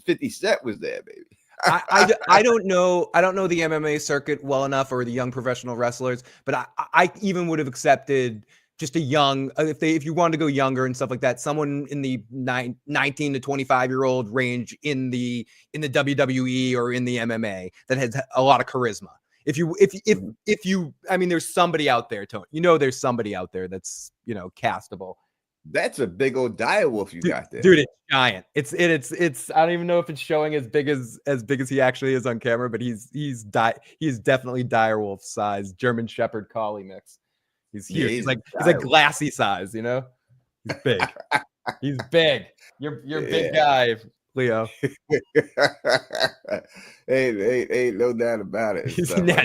50 Cent was there, baby. I don't know the MMA circuit well enough, or the young professional wrestlers, but I even would have accepted just a young, if you wanted to go younger and stuff like that, someone in the 19 to 25-year-old range in the WWE or in the MMA that has a lot of charisma. If you, I mean, there's somebody out there, Tony. You know, there's somebody out there that's, you know, castable. That's a big old direwolf you got there, dude. It's giant. It's. I don't even know if it's showing as big as he actually is on camera, but he's definitely direwolf size, German Shepherd Collie mix. He's huge. Yeah, he's like glassy size, you know. He's big. He's big. You're a big guy, Leo. Ain't no doubt about it.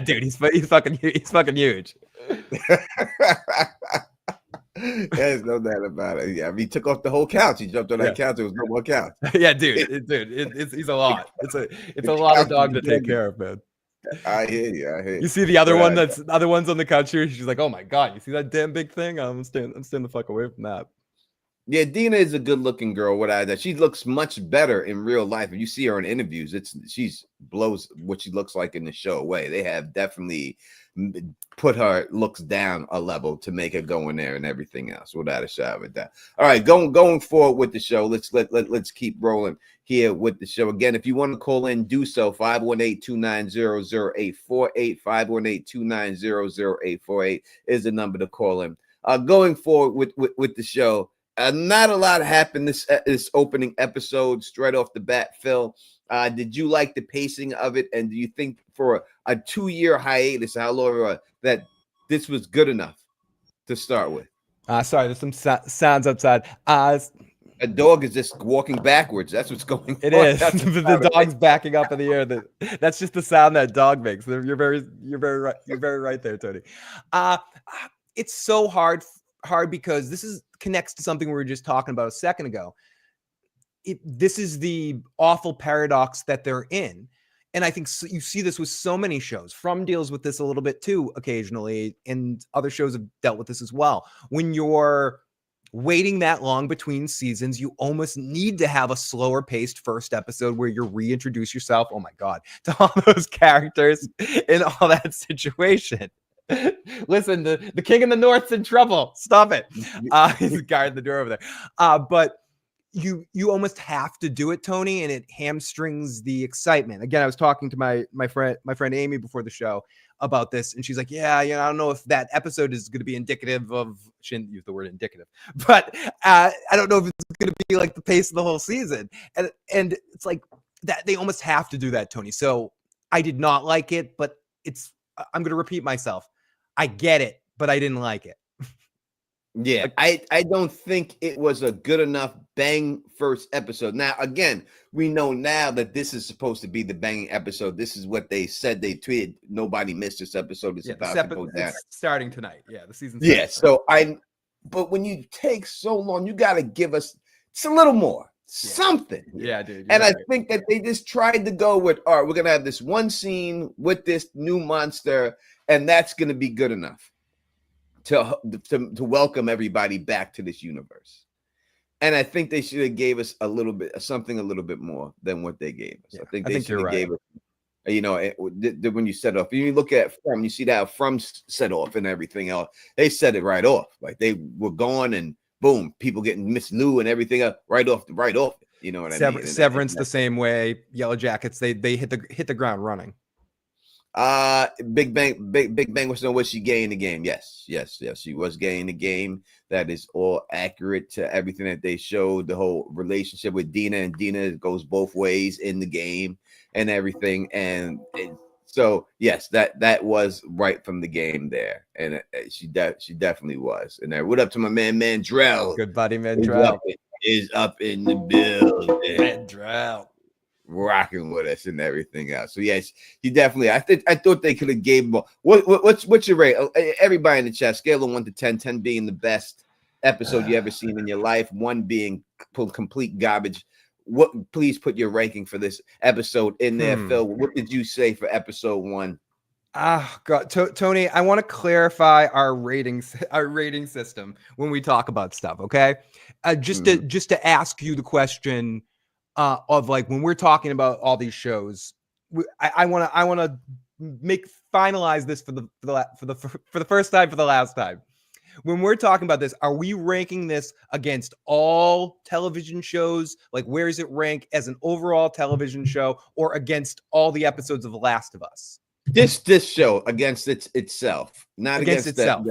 Dude, he's fucking huge. There's no doubt about it. Yeah, I mean, he took off the whole couch. He jumped on that couch. There was no more couch. Yeah, dude, he's a lot. It's a lot of dog to take care of, man. I hear you. You see the other one other one's on the couch here. She's like, "Oh my god, you see that damn big thing? I'm staying the fuck away from that." Yeah, Dina is a good-looking girl. That she looks much better in real life. If you see her in interviews, she's blows what she looks like in the show away. They have definitely put her looks down a level to make her go in there and everything else, without a shadow of a doubt. All right, going forward with the show. Let's keep rolling here with the show. Again, if you want to call in, do so. 518-290-0848. 518-290-0848 is the number to call in. Going forward with the show. Not a lot happened this opening episode straight off the bat, Phil. Did you like the pacing of it? And do you think for a 2-year hiatus, how long that this was good enough to start with? Sorry, there's some sounds outside. A dog is just walking backwards. That's what's going on. It is. The dog's backing up in the air. That's just the sound that dog makes. You're very right. You're very right there, Tony. It's so hard because this connects to something we were just talking about a second ago. This is the awful paradox that they're in. And I think you see this with so many shows. From deals with this a little bit too, occasionally, and other shows have dealt with this as well. When you're waiting that long between seasons, you almost need to have a slower paced first episode where you reintroduce yourself, oh my God, to all those characters in all that situation. Listen, the king in the north's in trouble. Stop it. He's guarding the door over there. But you almost have to do it, Tony, and it hamstrings the excitement. Again, I was talking to my friend Amy before the show about this, and she's like, yeah, I don't know if that episode is going to be indicative of, she didn't use the word indicative, but I don't know if it's going to be like the pace of the whole season. And it's like that they almost have to do that, Tony. So I did not like it, but I'm going to repeat myself. I get it, but I didn't like it. Yeah, I don't think it was a good enough bang first episode. Now, again, we know now that this is supposed to be the banging episode. This is what they said. They tweeted, nobody missed this episode. It's about to go down. It's starting tonight. Yeah, the season. Yeah, so but when you take so long, you got to give us a little more. Something. Yeah, dude. And right. I think that they just tried to go with, all right, we're going to have this one scene with this new monster, and that's going to be good enough to welcome everybody back to this universe. And I think they should have gave us something a little bit more than what they gave us. Yeah, I think they should have gave us, when you set off, you look at From, you see that From set off and everything else. They set it right off. Like they were gone and boom, people getting Miss Lou and everything up right off. You know what I mean? Severance the same way. Yellow Jackets, they hit the ground running. Big Bang was she gay in the game? Yes, she was gay in the game. That is all accurate to everything that they showed. The whole relationship with Dina, and Dina goes both ways in the game and everything. And so yes, that was right from the game there, and she definitely was. And there, what up to my man Mandrell? Good buddy Mandrell. is up in the building. Red drought. Rocking with us and everything else. So yes, he definitely. I thought they could have gave him. What's your rate? Everybody in the chat, scale of 1 to 10, 10 being the best episode you ever seen in your life, 1 being complete garbage. Please put your ranking for this episode in there, Phil. What did you say for episode 1? God, Tony, I want to clarify our rating system when we talk about stuff. Okay, just to ask you the question. Of like when we're talking about all these shows, I want to finalize this for the first time, for the last time. When we're talking about this, are we ranking this against all television shows? Like, where does it rank as an overall television show, or against all the episodes of The Last of Us? This show against itself, not against itself.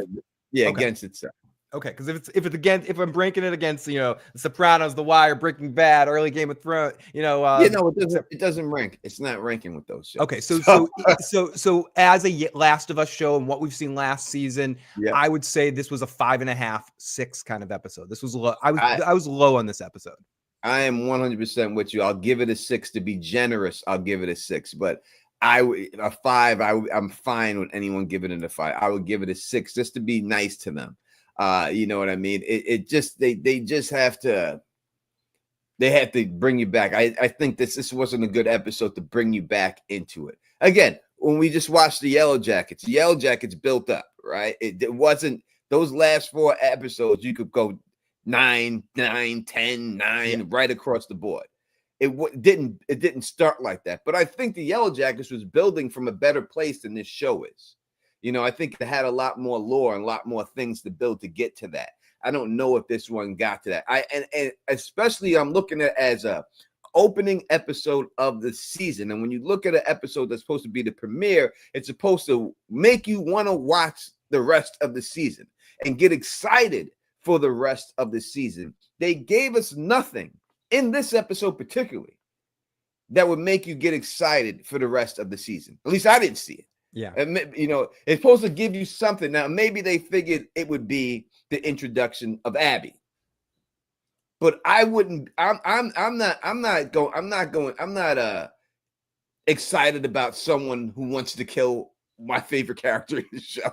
Okay. Against itself. Okay, because if I'm ranking it against, The Sopranos, The Wire, Breaking Bad, early Game of Thrones, it doesn't rank. It's not ranking with those shows. Okay, so as a Last of Us show and what we've seen last season, I would say this was a 5.5, 6 kind of episode. This was low. I was low on this episode. I am 100% with you. I'll give it a 6 to be generous. I'll give it a 6, but a 5. I'm fine with anyone giving it a 5. I would give it a 6 just to be nice to them. You know what I mean? It just they just have to bring you back. I think this wasn't a good episode to bring you back into it. Again, when we just watched the Yellow Jackets built up, right? It wasn't those last 4 episodes. You could go 9, 10, 9 right across the board. It didn't start like that. But I think the Yellow Jackets was building from a better place than this show is. I think it had a lot more lore and a lot more things to build to get to that. I don't know if this one got to that. And especially I'm looking at it as a opening episode of the season. And when you look at an episode that's supposed to be the premiere, it's supposed to make you want to watch the rest of the season and get excited for the rest of the season. They gave us nothing in this episode particularly that would make you get excited for the rest of the season. At least I didn't see it. Yeah. And, it's supposed to give you something. Now, maybe they figured it would be the introduction of Abby. But I wouldn't, I'm not excited about someone who wants to kill my favorite character in the show.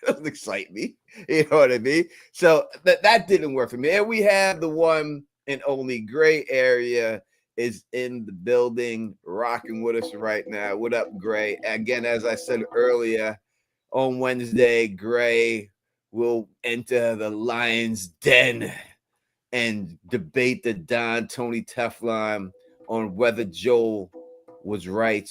It doesn't excite me. You know what I mean? So that didn't work for me. And we have the one and only Gray Area is in the building, rocking with us right now. What up, Gray? Again, as I said earlier, on Wednesday, Gray will enter the lion's den and debate the Don Tony Teflon on whether Joel was right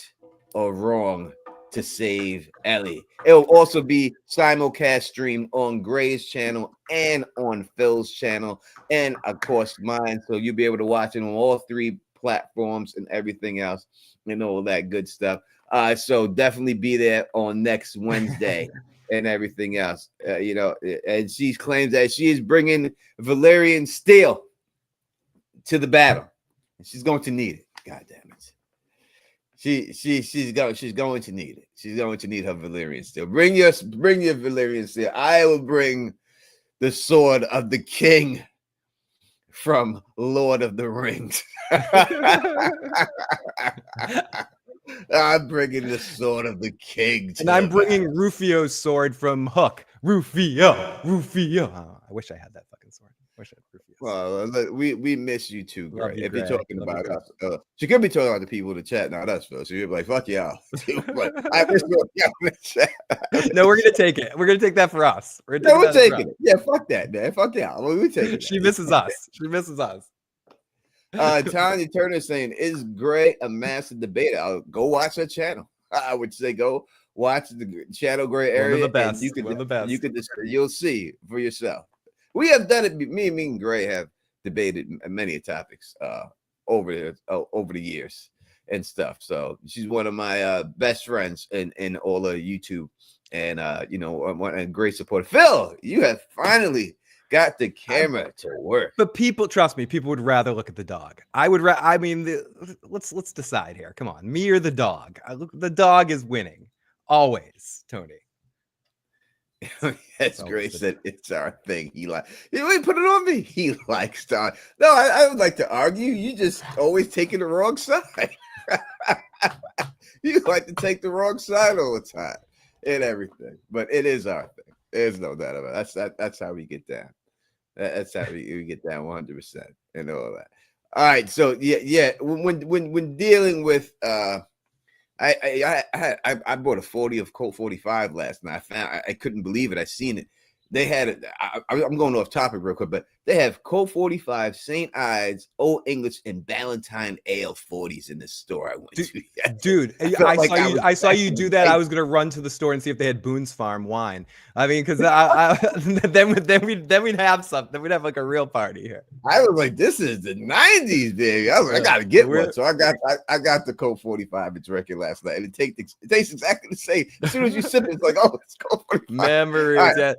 or wrong to save Ellie. It will also be simulcast streamed on Gray's channel and on Phil's channel, and of course mine. So you'll be able to watch it on all 3 platforms and everything else and all that good stuff. So definitely be there on next Wednesday and everything else. And she claims that she is bringing Valyrian steel to the battle. She's going to need it. God damn it. She's going to need it. She's going to need her Valyrian steel. Bring your Valyrian steel. I will bring the sword of the king from Lord of the Rings. I'm bringing the sword of the king. And I'm bringing Rufio's sword from Hook. Rufio. Oh, I wish I had that fucking sword. I wish I had Rufio's. Well, we miss you too, Gray. If you're talking about us, she could be talking about the people in the chat, not us, Phil. So you're like, fuck y'all. But I miss y'all in the chat. No, we're gonna take it. We're gonna take that for us. We're taking it. Yeah, fuck that, man. Fuck y'all. Well, we take it. She misses us. She misses us. Tanya Turner saying, is Gray a master debater? I'll go watch her channel. I would say go watch the channel Gray Area. One of the best. You'll see for yourself. We have done it. Me and Gray have debated many topics over the years and stuff. So she's one of my best friends in all of YouTube, and and great support. Phil, you have finally got the camera to work. But people, trust me, people would rather look at the dog. Let's decide here. Come on, me or the dog? The dog is winning always, Tony. That's So great. it's Said it's our thing. He like, you ain't put it on me. He likes to. No, I would like to argue. You just always taking the wrong side. You like to take the wrong side all the time and everything. But it is our thing. There's no doubt about it. That's how we get down. That's how we get down 100% and all that. All right. So yeah. When dealing with I bought a 40 of Colt 45 last night. I couldn't believe it. I seen it. They had it. I'm going off topic real quick, but they have Colt 45, St. Ides, Old English, and Ballantine Ale 40s in the store I went to. Dude, I saw you do that. I was gonna run to the store and see if they had Boone's Farm wine. I mean, because then we'd have something. We'd have like a real party here. I was like, this is the 90s, baby. I was like, I gotta get one. So I got the Colt 45 and drinking last night, and it tastes exactly the same. As soon as you sip it, it's like, oh, it's Colt 45. Memories. Right.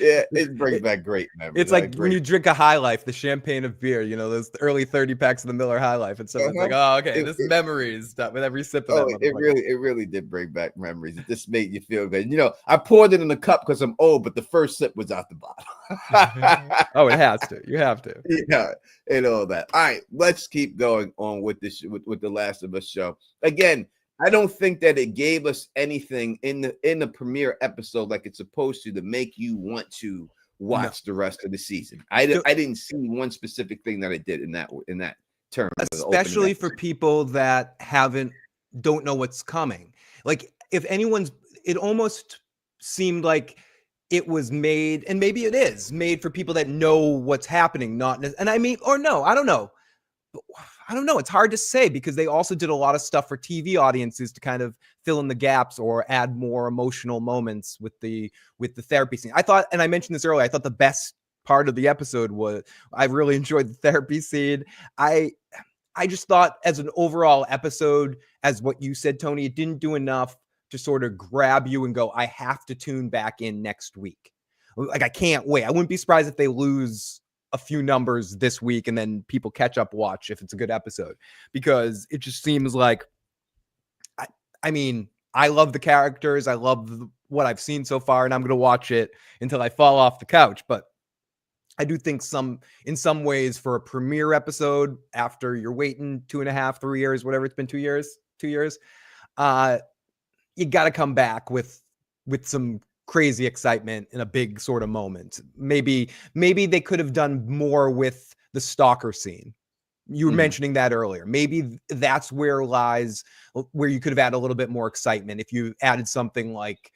Yeah, it brings back great memories. It's like when you drink a High Life, the champagne of beer, you know, those early 30 packs of the Miller High Life. And so it's like, oh, okay, this memories with every sip of that. It really did bring back memories. It just made you feel good. You know, I poured it in a cup because I'm old, but the first sip was out the bottom. Oh, it has to. You have to. Yeah, and all that. All right, let's keep going on with this with the Last of Us show. Again, I don't think that it gave us anything in the premiere episode like it's supposed to make you want to watch the rest of the season. I didn't see one specific thing that it did in that term. Especially for people that don't know what's coming. Like if anyone's, it almost seemed like it was made, and maybe it is made for people that know what's happening. And I mean, or no, I don't know. I don't know. It's hard to say because they also did a lot of stuff for TV audiences to kind of fill in the gaps or add more emotional moments with the therapy scene. I thought, and I mentioned this earlier, I thought the best part of the episode was I really enjoyed the therapy scene. I just thought as an overall episode, as what you said, Tony, it didn't do enough to sort of grab you and go, I have to tune back in next week. Like, I can't wait. I wouldn't be surprised if they lose a few numbers this week and then people catch up watch if it's a good episode, because it just seems like, I mean, I love the characters. I love what I've seen so far, and I'm going to watch it until I fall off the couch. But I do think in some ways for a premiere episode, after you're waiting 2.5, 3 years, whatever it's been, 2 years, you got to come back with some crazy excitement in a big sort of moment. Maybe they could have done more with the stalker scene. You were mentioning that earlier. Maybe that's where you could have added a little bit more excitement if you added something like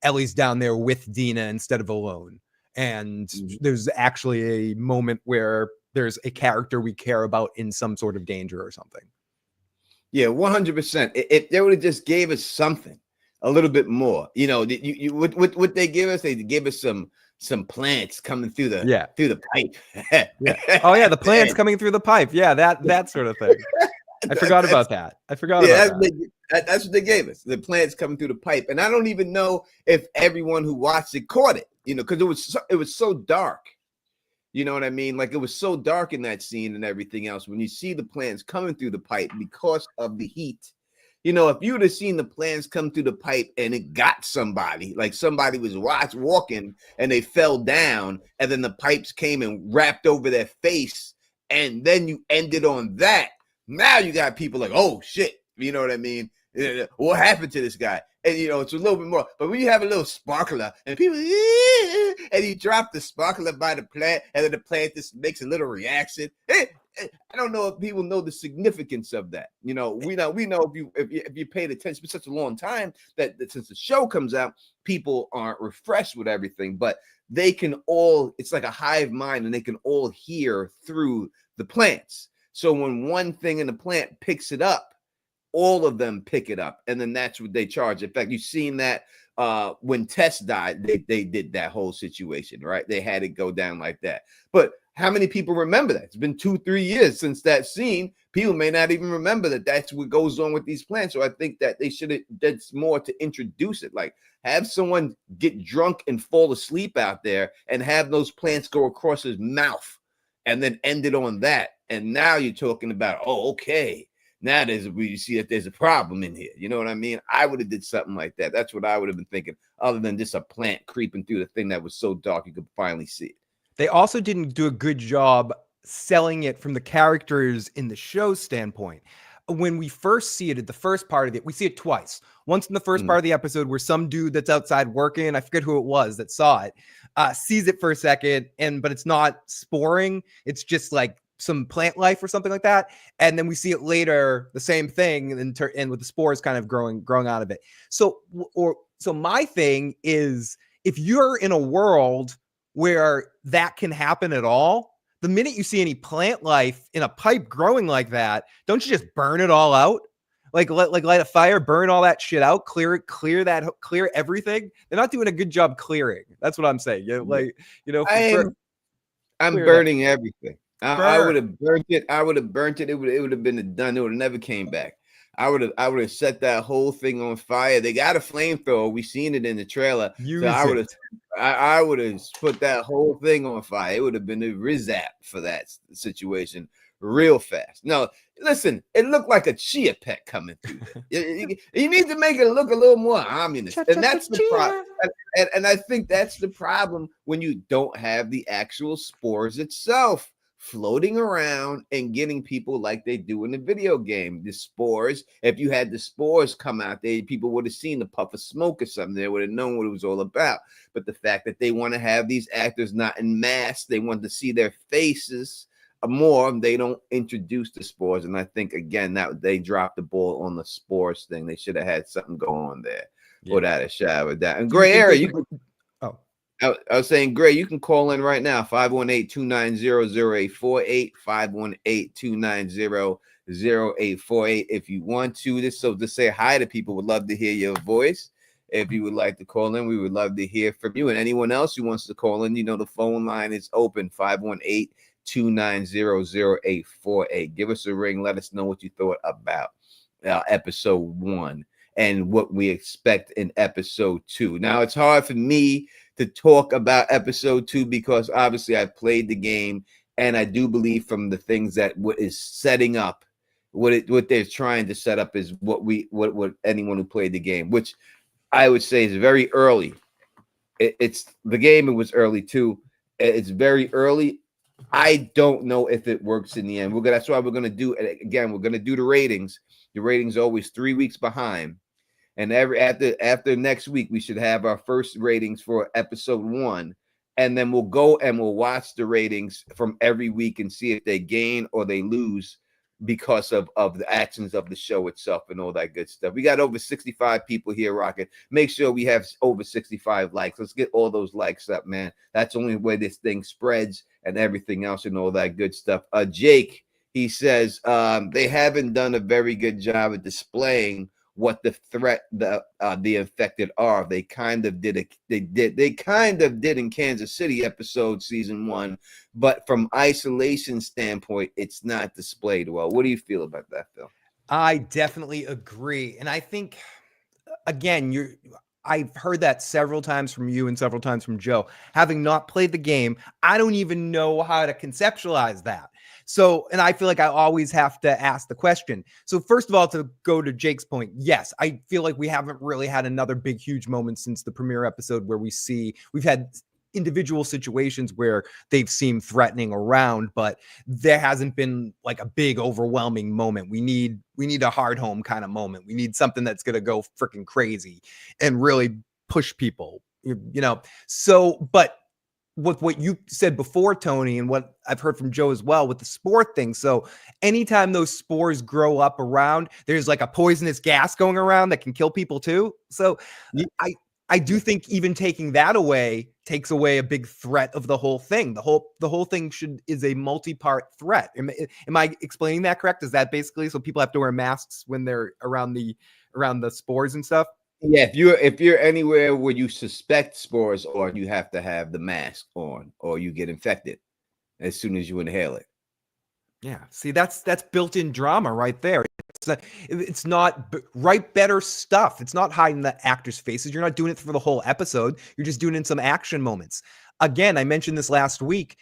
Ellie's down there with Dina instead of alone. And there's actually a moment where there's a character we care about in some sort of danger or something. Yeah, 100%. If they would have just gave us something, a little bit more, you know, what they give us, they give us some plants coming through the pipe. Yeah. Oh yeah, the plants coming through the pipe. Yeah, that sort of thing. I forgot about that. That's what they gave us. The plants coming through the pipe, and I don't even know if everyone who watched it caught it. You know, because it was so dark. You know what I mean? Like it was so dark in that scene and everything else. When you see the plants coming through the pipe because of the heat. You know, if you would have seen the plants come through the pipe and it got somebody, like somebody was walking and they fell down and then the pipes came and wrapped over their face and then you ended on that. Now you got people like, oh, shit. You know what I mean? What happened to this guy? And, you know, it's a little bit more. But when you have a little sparkler and people, and you drop the sparkler by the plant and then the plant just makes a little reaction. I don't know if people know the significance of that. You know, we know if you paid attention for such a long time that since the show comes out, people aren't refreshed with everything, but they can all, it's like a hive mind and they can all hear through the plants. So when one thing in the plant picks it up, all of them pick it up, and then that's what they charge. In fact, you've seen that when Tess died, they did that whole situation, right? They had it go down like that. But how many people remember that? It's been 2-3 years since that scene. People may not even remember that that's what goes on with these plants. So I think that they should have done more to introduce it. Like have someone get drunk and fall asleep out there and have those plants go across his mouth and then end it on that. And now you're talking about, oh, okay. Now we see that there's a problem in here. You know what I mean? I would have did something like that. That's what I would have been thinking, other than just a plant creeping through the thing that was so dark you could finally see it. They also didn't do a good job selling it from the characters in the show standpoint. When we first see it at the first part of it, we see it twice. Once in the first part of the episode where some dude that's outside working, I forget who it was that saw it, sees it for a second, but it's not sporing. It's just like some plant life or something like that. And then we see it later, the same thing, and with the spores kind of growing out of it. So my thing is, if you're in a world where that can happen at all, the minute you see any plant life in a pipe growing like that, don't you just burn it all out? Like light a fire, burn all that shit out, clear everything. They're not doing a good job clearing. That's what I'm saying. I'm burning everything. I would have burnt it. I would have burnt it. It would have been done. It would have never came back. I would have set that whole thing on fire. They got a flamethrower. We seen it in the trailer. I would have put that whole thing on fire. It would have been a rizap for that situation real fast. No, listen, it looked like a chia pet coming through there. You need to make it look a little more ominous. And that's the problem. And I think that's the problem when you don't have the actual spores itself floating around and getting people like they do in the video game. The spores, if you had the spores come out there, people would have seen the puff of smoke or something. They would have known what it was all about. But the fact that they want to have these actors not in masks, they want to see their faces more, they don't introduce the spores. And I think, again, that they dropped the ball on the spores thing. They should have had something going on there without a shadow of doubt. And gray area, I was saying, Gray, you can call in right now, 518-290-0848, 518-290-0848 if you want to. So to say hi to people, would love to hear your voice. If you would like to call in, we would love to hear from you. And anyone else who wants to call in, the phone line is open, 518-290-0848. Give us a ring. Let us know what you thought about episode 1 and what we expect in episode 2. Now, it's hard for me to talk about episode 2 because obviously I played the game, and I do believe from the things that what is setting up, what they're trying to set up is what anyone who played the game, which I would say is very early. It's the game. It was early too. It's very early. I don't know if it works in the end. That's why we're gonna do it again. We're gonna do the ratings. The ratings are always 3 weeks behind. And after next week, we should have our first ratings for episode 1. And then we'll go and we'll watch the ratings from every week and see if they gain or they lose because of the actions of the show itself and all that good stuff. We got over 65 people here, Rocket. Make sure we have over 65 likes. Let's get all those likes up, man. That's the only way this thing spreads and everything else and all that good stuff. Jake, he says they haven't done a very good job of displaying what the threat the infected are. They kind of did in Kansas City episode season 1, but from isolation standpoint, it's not displayed well. What do you feel about that, Phil? I definitely agree. And I think, again, I've heard that several times from you and several times from Joe. Having not played the game, I don't even know how to conceptualize that. So, and I feel like I always have to ask the question. So first of all, to go to Jake's point, yes, I feel like we haven't really had another big, huge moment since the premiere episode where we've had individual situations where they've seemed threatening around, but there hasn't been like a big overwhelming moment. We need a hard home kind of moment. We need something that's going to go freaking crazy and really push people, So, but with what you said before, Tony, and what I've heard from Joe as well with the spore thing. So anytime those spores grow up around, there's like a poisonous gas going around that can kill people too. So I do think even taking that away takes away a big threat of the whole thing. The whole thing is a multi-part threat. Am I explaining that correct? Is that basically so people have to wear masks when they're around the spores and stuff? Yeah, if you're anywhere where you suspect spores, or you have to have the mask on, or you get infected as soon as you inhale it. Yeah, see, that's built-in drama right there. It's not write better stuff. It's not hiding the actors' faces. You're not doing it for the whole episode. You're just doing it in some action moments. Again, I mentioned this last week.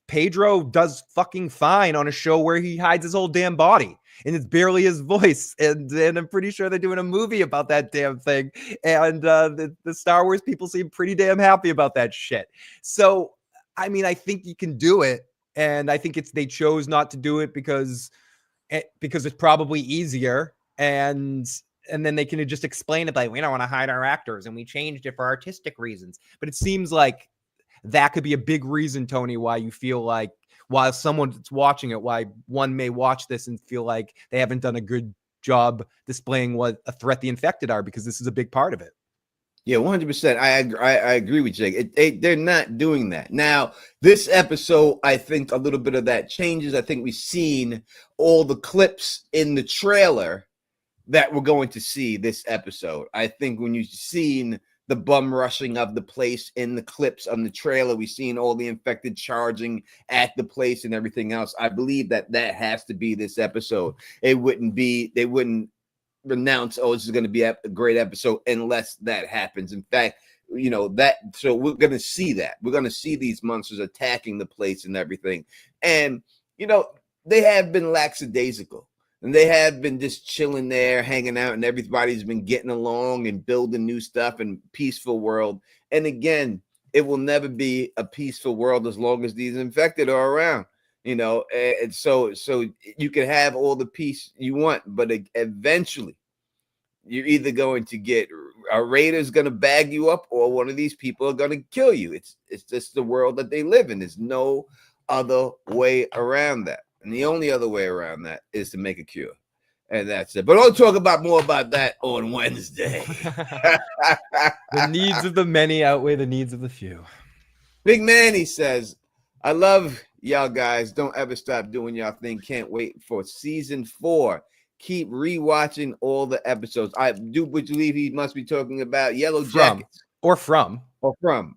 Pedro does fucking fine on a show where he hides his whole damn body. and it's barely his voice. And I'm pretty sure they're doing a movie about that damn thing. And the Star Wars people seem pretty damn happy about that shit. So, I mean, I think you can do it. And I think they chose not to do it because it's probably easier. And then they can just explain it like, we don't want to hide our actors and we changed it for artistic reasons. But it seems like that could be a big reason, Tony, why you feel like, while someone's watching it, why one may watch this and feel like they haven't done a good job displaying what a threat the infected are, because this is a big part of it. Yeah, 100%. I agree with you. They're not doing that. Now, this episode, I think a little bit of that changes. I think we've seen all the clips in the trailer that we're going to see this episode. I think when you've seen the bum rushing of the place in the clips on the trailer, we've seen all the infected charging at the place and everything else. I believe that has to be this episode. They wouldn't renounce, oh, this is going to be a great episode unless that happens. In fact, so we're going to see that. We're going to see these monsters attacking the place and everything. And, they have been lackadaisical. And they have been just chilling there, hanging out, and everybody's been getting along and building new stuff and peaceful world. And again, it will never be a peaceful world as long as these infected are around, And so you can have all the peace you want, but eventually you're either going to get a raider's going to bag you up, or one of these people are going to kill you. It's just the world that they live in. There's no other way around that. And the only other way around that is to make a cure. And that's it. But I'll talk more about that on Wednesday. The needs of the many outweigh the needs of the few. Big Manny says, I love y'all guys. Don't ever stop doing y'all thing. Can't wait for season 4. Keep rewatching all the episodes. I do believe he must be talking about Yellow Jackets. Or from.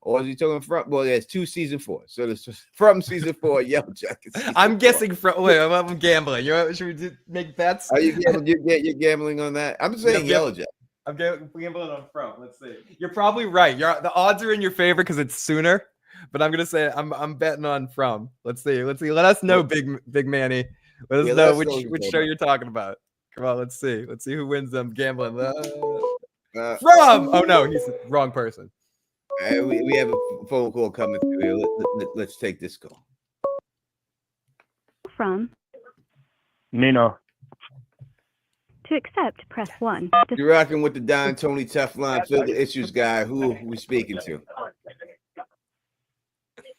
Or is he talking from? Well, there's 2 season 4. So there's from season 4, Yellow Jackets. I'm guessing from. Wait, I'm gambling. Should we make bets? Are you gambling? You're gambling on that? I'm saying Yellow Jackets. I'm gambling on from. Let's see. You're probably right. The odds are in your favor because it's sooner. But I'm gonna say I'm betting on from. Let's see. Let us know, Big Manny. Let us know which show you're talking about. Come on, let's see. Let's see who wins them gambling. From. Oh no, he's the wrong person. We have a phone call coming through here. Let's take this call. From Nino. To accept, press 1. You're rocking with the Don Tony Teflon Fill the Issues guy. Who are we speaking to?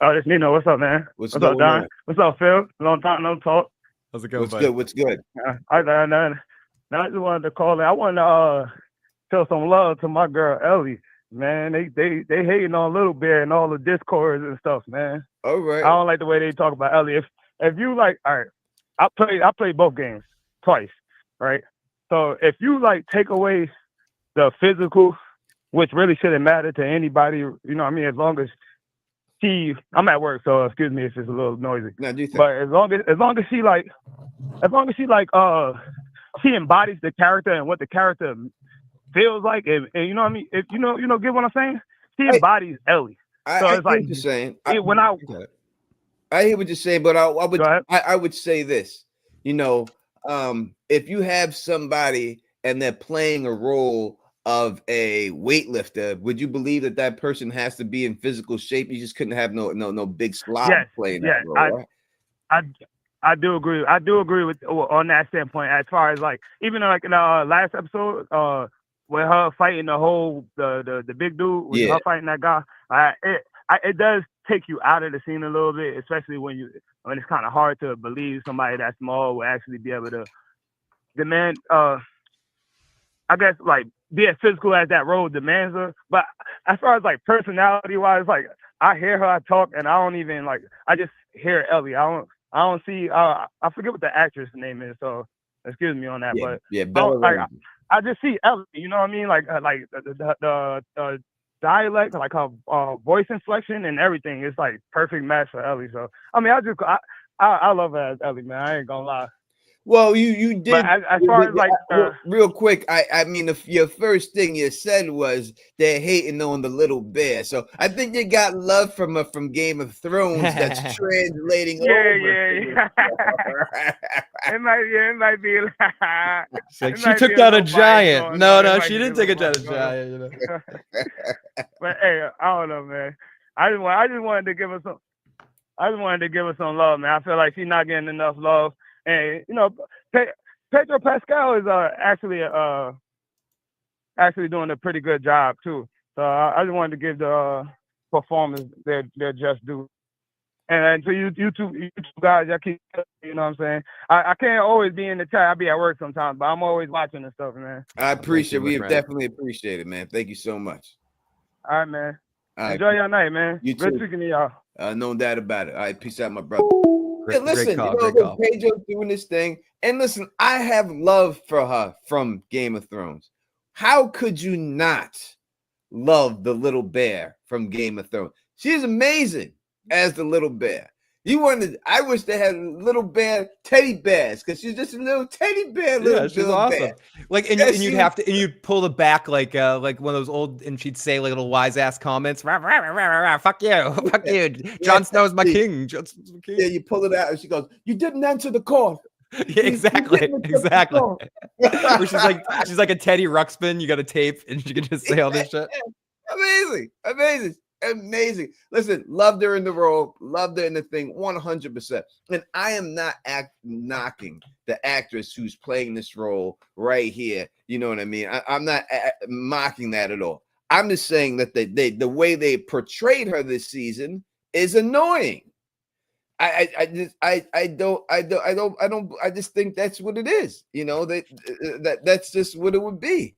Oh, it's Nino. What's up, man? What's up, Don? on? What's up, Phil? Long time no talk. How's it going, What's good? I just wanted to call in. I want to show some love to my girl Ellie. Man, they hating on Little Bear and all the discords and stuff, man. All right. I don't like the way they talk about Ellie. If you like, all right, I played both games twice, right? So if you take away the physical, which really shouldn't matter to anybody, as long as I'm at work, so excuse me if it's a little noisy. No, do you think? But as long as she embodies the character and what the character feels like, and you know what I mean? If get what I'm saying? She embodies Ellie. I hear what you're saying. I hear what you're saying, but I would say this. If you have somebody and they're playing a role of a weightlifter, would you believe that person has to be in physical shape? You just couldn't have no big slob playing that role, right? I do agree. I do agree with on that standpoint. As far as even in the last episode, with her fighting the big dude, with her fighting that guy, it does take you out of the scene a little bit, especially when it's kind of hard to believe somebody that small will actually be able to demand. I guess be as physical as that role demands her. But as far as personality wise, I hear her talk and I don't even I just hear Ellie. I don't see. I forget what the actress name is, so excuse me on that. I just see Ellie. You know what I mean? The dialect, her voice inflection and everything. It's perfect match for Ellie. So I love her as Ellie, man. I ain't gonna lie. Well, you did. But as far as real quick, I mean, your first thing you said was they're hating on the little bear. So I think you got love from Game of Thrones that's translating over. Yeah. It might be like, It's like she took down a giant. No, she didn't take a giant. You know? But hey, I don't know, man. I just wanted to give her some. I just wanted to give her some love, man. I feel like she's not getting enough love, and you know, Pedro Pascal is actually doing a pretty good job too. So I just wanted to give the performers their just due. And to you two guys, y'all keep, you know what I'm saying? I can't always be in the chat. I'll be at work sometimes, but I'm always watching and stuff, man. I appreciate it. We definitely appreciate it, man. Thank you so much. All right, man. All Enjoy your night, man. You Good too. speaking to y'all. No doubt about it. All right, peace out, my brother. Great, listen, great call. Pedro's doing this thing. And listen, I have love for her from Game of Thrones. How could you not love the little bear from Game of Thrones? She's amazing as the little bear. I wish they had little bear teddy bears because she's just a little teddy bear. She's awesome. Bear. Like, and you'd pull the back like one of those old, and she'd say like little wise ass comments. Rah, rah, rah, rah, rah, fuck you, fuck you. Jon Snow's my king. Jon Snow's my king. Yeah, you pull it out, and she goes, "You didn't answer the call." Yeah, exactly. she's like a Teddy Ruxpin. You got a tape, and she can just say all this shit. Amazing. Listen, loved her in the role, loved her in the thing 100%. And I am not knocking the actress who's playing this role right here. You know what I mean? I'm not mocking that at all. I'm just saying that the way they portrayed her this season is annoying. I just think that's what it is. You know, that's just what it would be.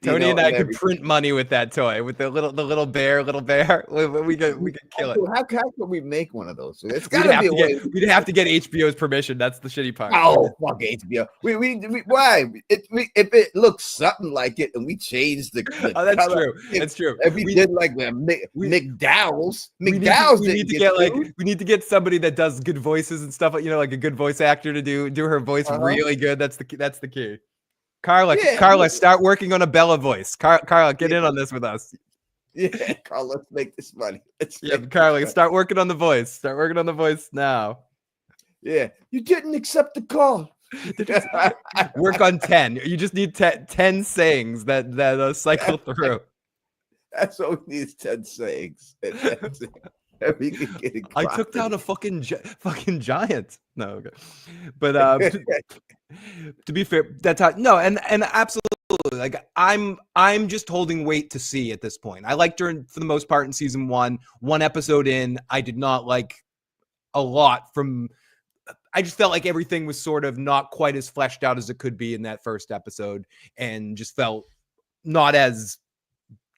Tony and I could print money with that toy, with the little bear. We could kill it. How could we make one of those? It's gotta be a way. We'd have to get HBO's permission. That's the shitty part. Oh, fuck HBO. Why? If it looks something like it, and we changed the that's color, true. That's true. If we did like McDowell's, we need to get somebody that does good voices and stuff, you know, like a good voice actor to do her voice really good. That's the key. Carla, start working on a Bella voice. Carla, get in on this with us. Yeah, Carla, let's make this money. Carla, start working on the voice. Start working on the voice now. Yeah, you didn't accept the call. Work on 10. You just need 10 sayings that cycle through. That's all we need is 10 sayings. I took down a fucking giant. No, okay. But to be fair, that's how. No, and absolutely, like I'm just holding wait to see at this point. I liked her for the most part in season 1. One episode in, I did not like a lot from. I just felt like everything was sort of not quite as fleshed out as it could be in that first episode, and just felt not as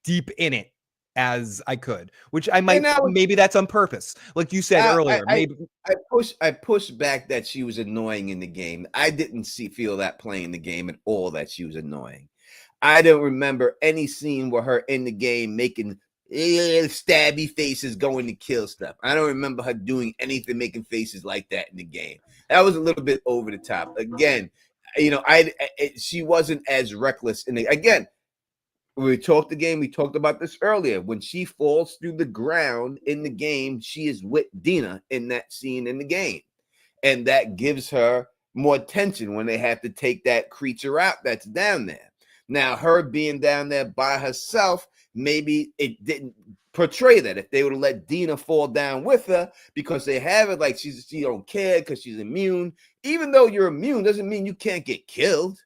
deep in it as I could, which maybe that's on purpose. Like you said earlier, maybe I pushed back that she was annoying in the game. I didn't feel that playing the game at all, that she was annoying. I don't remember any scene where her in the game making stabby faces going to kill stuff. I don't remember her doing anything, making faces like that in the game. That was a little bit over the top. Again, you know, she wasn't as reckless again. When we talked about this earlier. When she falls through the ground in the game, she is with Dina in that scene in the game. And that gives her more tension when they have to take that creature out that's down there. Now, her being down there by herself, maybe it didn't portray that. If they would have let Dina fall down with her, because they have it like she don't care because she's immune. Even though you're immune doesn't mean you can't get killed.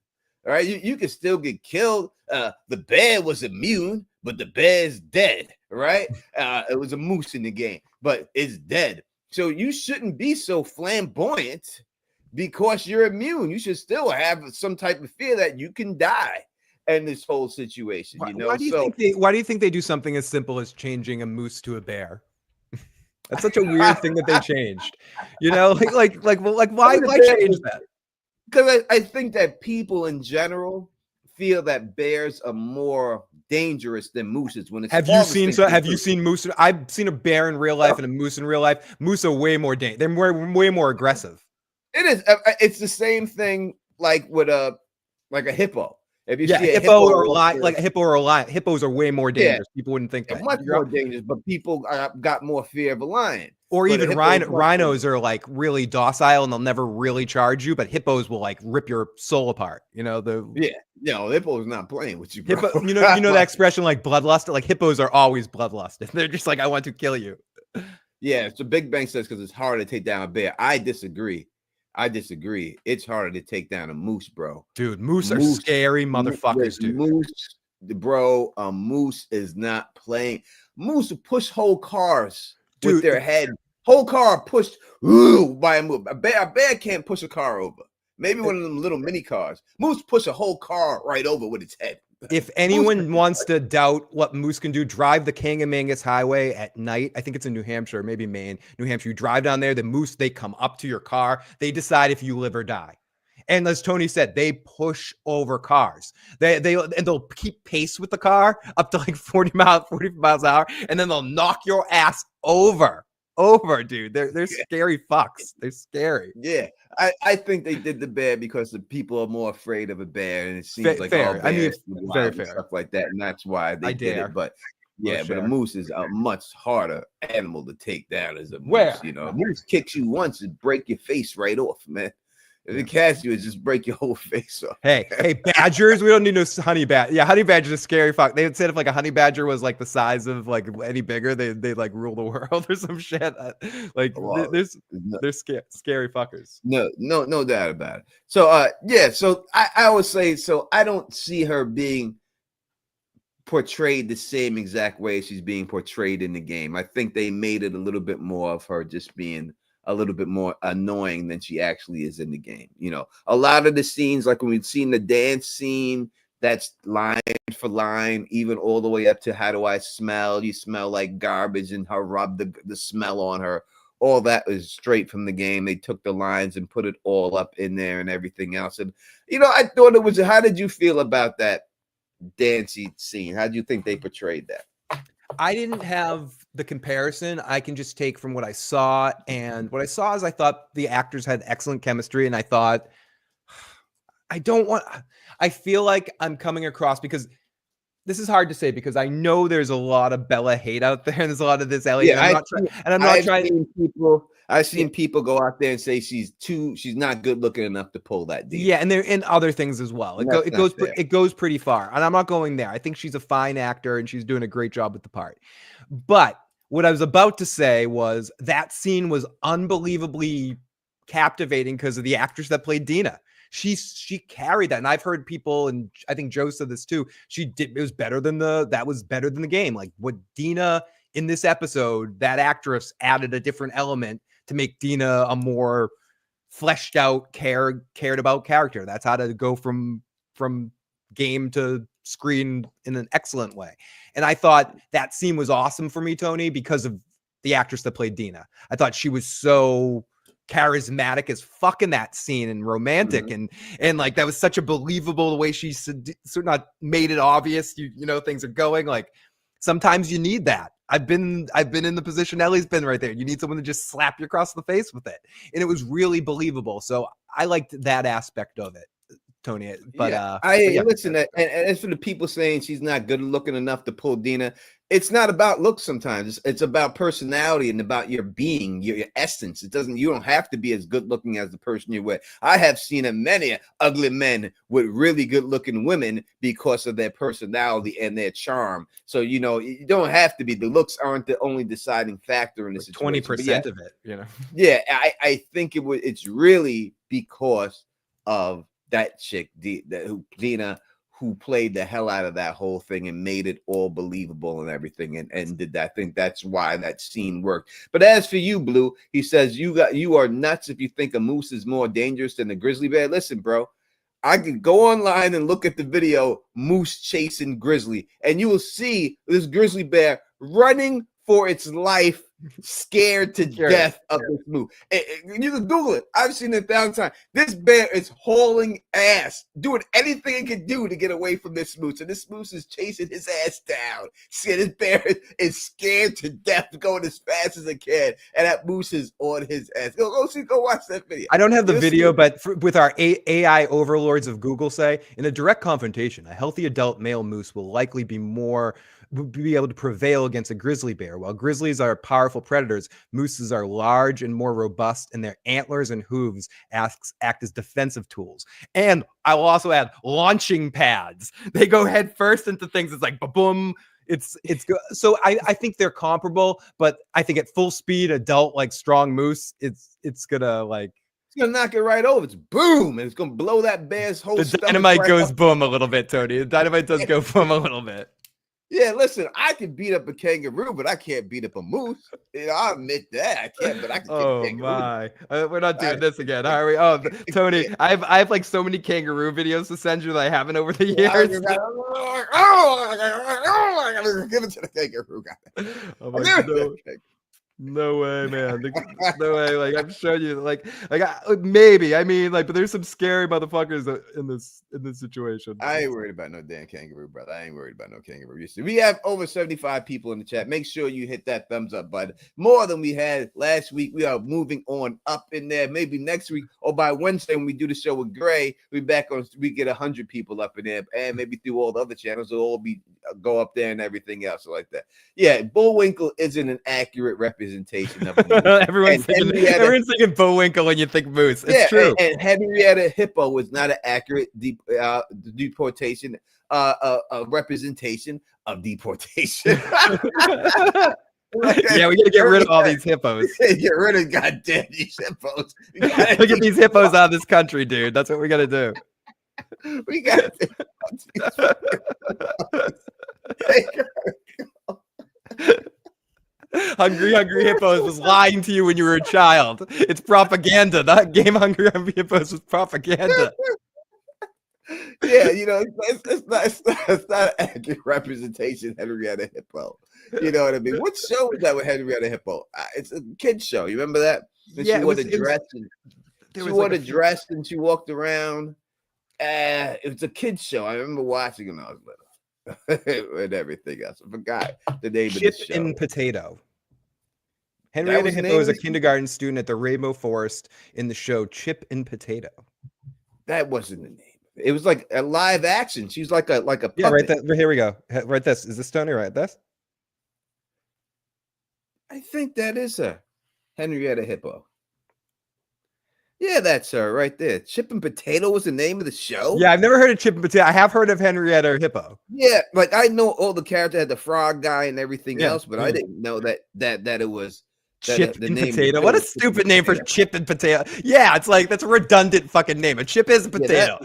All right, you can still get killed. The bear was immune, but the bear's dead, right? It was a moose in the game, but it's dead. So you shouldn't be so flamboyant because you're immune. You should still have some type of fear that you can die in this whole situation. You know. Why do you think they do something as simple as changing a moose to a bear? That's such a weird thing that they changed. You know, like why change that? Because I think that people in general feel that bears are more dangerous than mooses. When it's have you seen moose? I've seen a bear in real life and a moose in real life. Moose are way more dangerous. They're way more aggressive. It is. It's the same thing like with a hippo. If you see a hippo or a lion, like a hippo or a lion, hippos are way more dangerous. People wouldn't think that. Much more dangerous, but people got more fear of a lion. Or But a even hippo is much rhinos are like really docile and they'll never really charge you, but hippos will like rip your soul apart. You know, hippo is not playing with you, bro. hippo, you know that expression like bloodlust? Like hippos are always bloodlusted. They're just like, I want to kill you. Yeah, so Big Bang says because it's harder to take down a bear. I disagree. It's harder to take down a moose, bro. Dude, moose are scary motherfuckers, dude. Moose, bro, a moose is not playing. Moose push whole cars with their head. Whole car pushed by a moose. A bear can't push a car over. Maybe one of them little mini cars. Moose push a whole car right over with its head. If anyone wants to doubt what moose can do, drive the Kangamangas Highway at night. I think it's in New Hampshire, maybe Maine. New Hampshire, you drive down there, the moose, they come up to your car. They decide if you live or die. And as Tony said, they push over cars. They'll keep pace with the car up to like 40 miles an hour, and then they'll knock your ass over, dude. They're scary fucks. They're scary. Yeah, I think they did the bear because the people are more afraid of a bear, and it seems like fair. I mean, very fair stuff like that, and that's why they did it. But yeah, but a moose is a much harder animal to take down as a moose. You know, a moose kicks you once and break your face right off, man. If it catch you, it just break your whole face off. Hey, badgers, we don't need no honey badger. Yeah, honey badger's a scary fuck. They said if like a honey badger was like the size of like any bigger, they'd like rule the world or some shit. Like they're scary fuckers. No doubt about it. So so I would say, so I don't see her being portrayed the same exact way she's being portrayed in the game. I think they made it a little bit more of her just being a little bit more annoying than she actually is in the game. You know, a lot of the scenes, like when we've seen the dance scene, that's line for line, even all the way up to how do I smell? You smell like garbage, and her rub the smell on her. All that is straight from the game. They took the lines and put it all up in there and everything else. And, you know, I thought it was, how did you feel about that dancey scene? How do you think they portrayed that? I didn't have the comparison. I can just take from what I saw. And what I saw is I thought the actors had excellent chemistry. And I thought, I feel like I'm coming across, because this is hard to say, because I know there's a lot of Bella hate out there. And there's a lot of this Ellie. Yeah, I've seen people go out there and say she's not good looking enough to pull that deal. Yeah, and they're in other things as well. It goes pretty far, and I'm not going there. I think she's a fine actor and she's doing a great job with the part. But what I was about to say was that scene was unbelievably captivating because of the actress that played Dina. She carried that, and I've heard people, and I think Joe said this too. It was better than the game. Like what Dina in this episode, that actress added a different element to make Dina a more fleshed out, cared about character. That's how to go from game to screen in an excellent way. And I thought that scene was awesome for me, Tony, because of the actress that played Dina. I thought she was so charismatic as fuck in that scene, and romantic, and like that was such a believable the way she sort of not made it obvious. You know things are going like. Sometimes you need that. I've been in the position Ellie's been right there. You need someone to just slap you across the face with it. And it was really believable. So I liked that aspect of it, Tony. But listen, and as for the people saying she's not good looking enough to pull Dina, it's not about looks sometimes. It's about personality and about your being, your essence. You don't have to be as good looking as the person you're with. I have seen many ugly men with really good looking women because of their personality and their charm. So, you know, you don't have to be. The looks aren't the only deciding factor in this situation. 20% of it, you know. Yeah, I think it's really because of that chick, Dina, who played the hell out of that whole thing and made it all believable and everything, and did that. I think that's why that scene worked. But as for you, Blue, he says you are nuts if you think a moose is more dangerous than a grizzly bear. Listen, bro, I could go online and look at the video moose chasing grizzly, and you will see this grizzly bear running for its life, scared to death of this moose. You can Google it. I've seen it 1,000 times. This bear is hauling ass, doing anything it can do to get away from this moose, and this moose is chasing his ass down. See, this bear is scared to death, going as fast as it can, and that moose is on his ass. Go watch that video. I don't have the video, but with our AI overlords of Google say, in a direct confrontation, a healthy adult male moose will likely be more would be able to prevail against a grizzly bear. While grizzlies are powerful predators, mooses are large and more robust, and their antlers and hooves act as defensive tools. And I will also add launching pads. They go head first into things. It's like boom. It's good. So I think they're comparable, but I think at full speed, adult like strong moose, it's gonna like. It's gonna knock it right over. It's boom, and it's gonna blow that bear's whole. The dynamite goes boom a little bit, Tony. The dynamite does go boom a little bit. Yeah, listen, I can beat up a kangaroo, but I can't beat up a moose. I admit that I can't, but I can. Oh my, we're not doing this again, are we? Oh, Tony, I have like so many kangaroo videos to send you that I haven't over the years. Give it to the kangaroo guy. Oh my God. No way, man. No way. Like I'm showing you, like maybe. I mean, like, but there's some scary motherfuckers in this situation. I ain't worried about no damn kangaroo, brother. I ain't worried about no kangaroo. We have over 75 people in the chat. Make sure you hit that thumbs up button. More than we had last week. We are moving on up in there. Maybe next week or by Wednesday when we do the show with Gray, we get 100 people up in there, and maybe through all the other channels, it'll all go up there and everything else like that. Yeah, Bullwinkle isn't an accurate representation of everyone's thinking Bullwinkle when you think moose. It's true. And Henrietta Hippo was not an accurate deportation, representation of deportation. Yeah, we gotta get rid of all these hippos. Get rid of goddamn these hippos. Look at these hippos out of this country, dude. That's what we gotta do. We got Hungry Hippos was lying to you when you were a child. It's propaganda. That game Hungry Hippos was propaganda. Yeah, you know, it's not an accurate representation of Henrietta Hippo. You know what I mean? What show was that with Henrietta Hippo? It's a kid's show. You remember that? Yeah, she wore the dress and she walked around. It was a kid's show. I remember watching it when I was little. And everything else. I forgot the name of the show. Chip and Potato. Henrietta Hippo is a kindergarten student at the Rainbow Forest in the show Chip and Potato. That wasn't the name. It was like a live action. She's like a puppet. Yeah, right. Here we go. Right, this is this Tony. Right, this. I think that is her, Henrietta Hippo. Yeah, that's her right there. Chip and Potato was the name of the show. Yeah, I've never heard of Chip and Potato. I have heard of Henrietta Hippo. Yeah, like I know all the characters had the frog guy and everything else, but I didn't know that it was Chip and Potato. What a stupid name for Chip and Potato. Yeah, it's like that's a redundant fucking name. A chip is a potato.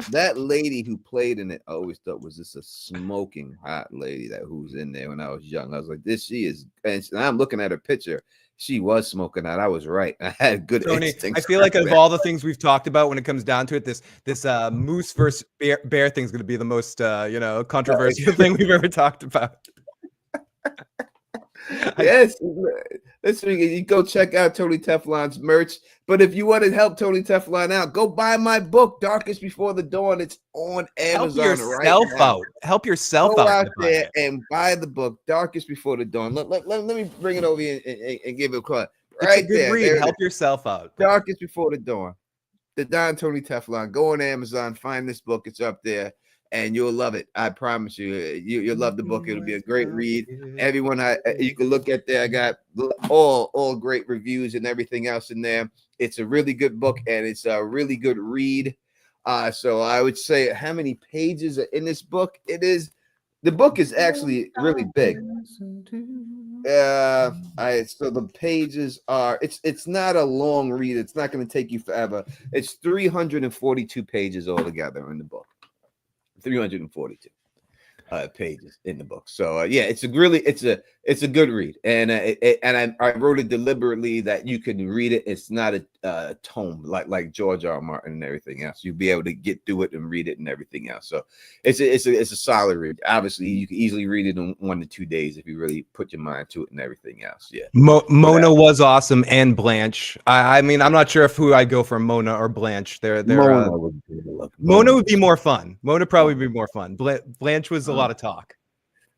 That lady who played in it, I always thought was just a smoking hot lady who's in there when I was young. I was like, she is. And I'm looking at her picture. She was smoking out. I was right. I had good instincts. I feel like of all the things we've talked about when it comes down to it, this moose versus bear thing is going to be the most controversial thing we've ever talked about. Yes, this week you go check out Tony Teflon's merch. But if you want to help Tony Teflon out, go buy my book, Darkest Before the Dawn. It's on Amazon. Help yourself out. Help yourself out. Go out there and buy the book, Darkest Before the Dawn. Let me bring it over here and give it a call. Right there. Read. Help yourself out. Darkest Before the Dawn. The Don Tony Teflon. Go on Amazon, find this book. It's up there. And you'll love it. I promise you. You'll love the book. It'll be a great read. Everyone, you can look at there. I got all great reviews and everything else in there. It's a really good book and it's a really good read. So I would say, how many pages are in this book? The book is actually really big. So the pages are. It's not a long read. It's not going to take you forever. It's 342 pages altogether in the book. 342 pages in the book. So yeah, it's a good read, and I wrote it deliberately that you can read it. It's not a tome like George R. R. Martin and everything else. You'll be able to get through it and read it and everything else. So it's a solid read. Obviously, you can easily read it in 1 to 2 days if you really put your mind to it and everything else. Yeah, Mona was awesome, and Blanche. I mean, I'm not sure if I'd go for Mona or Blanche. Mona would be more fun. Mona probably be more fun. Blanche was a lot of talk.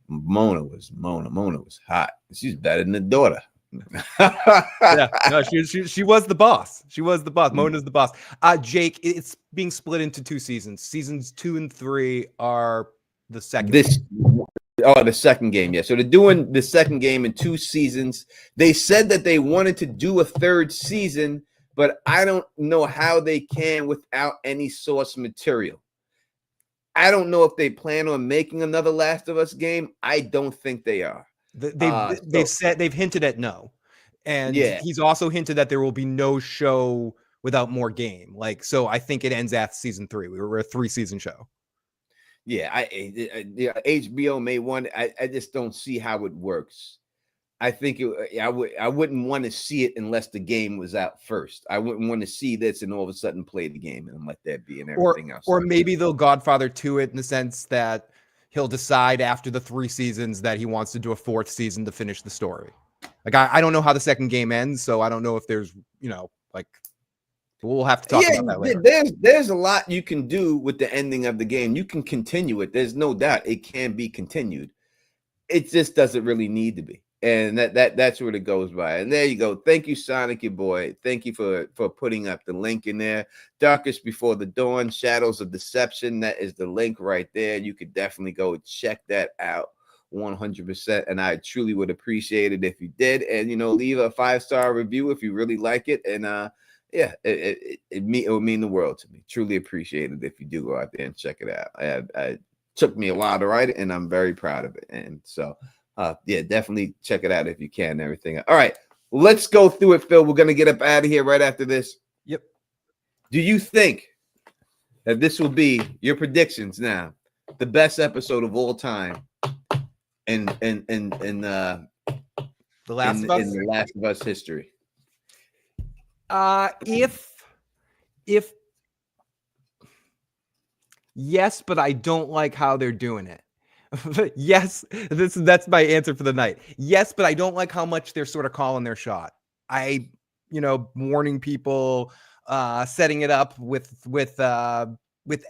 Mona was hot. She's better than the daughter. Yeah, no, she was the boss. She was the boss. Mona's the boss. Jake, it's being split into 2 seasons. Seasons 2 and 3 are the second. Oh, the second game, yeah. So they're doing the second game in 2 seasons. They said that they wanted to do a 3rd season, but I don't know how they can without any source material. I don't know if they plan on making another Last of Us game. I don't think they are. They've hinted at no, and yeah, he's also hinted that there will be no show without more game. Like, so I think it ends after season 3. We're a 3-season show. yeah. HBO may want. I just don't see how it works. I think I wouldn't want to see it unless the game was out first. I wouldn't want to see this and all of a sudden play the game and let that be and everything else. Or maybe they'll Godfather to it in the sense that he'll decide after the 3 seasons that he wants to do a 4th season to finish the story. Like, I don't know how the second game ends, so I don't know if there's, like, we'll have to talk about that later. There's a lot you can do with the ending of the game. You can continue it. There's no doubt it can be continued. It just doesn't really need to be. And that's where it goes by. And there you go. Thank you, Sonic, your boy. Thank you for putting up the link in there. Darkest Before the Dawn, Shadows of Deception. That is the link right there. You could definitely go check that out 100%. And I truly would appreciate it if you did. And, leave a 5-star review if you really like it. And, yeah, it would mean the world to me. Truly appreciate it if you do go out there and check it out. It took me a while to write it, and I'm very proud of it. And so, yeah, definitely check it out if you can and everything. All right, let's go through it, Phil. We're going to get up out of here right after this. Yep. Do you think that this will be your predictions now, the best episode of all time in The Last of Us? In The Last of Us history? If yes, but I don't like how they're doing it. Yes, that's my answer for the night. Yes, but I don't like how much they're sort of calling their shot. Warning people, setting it up with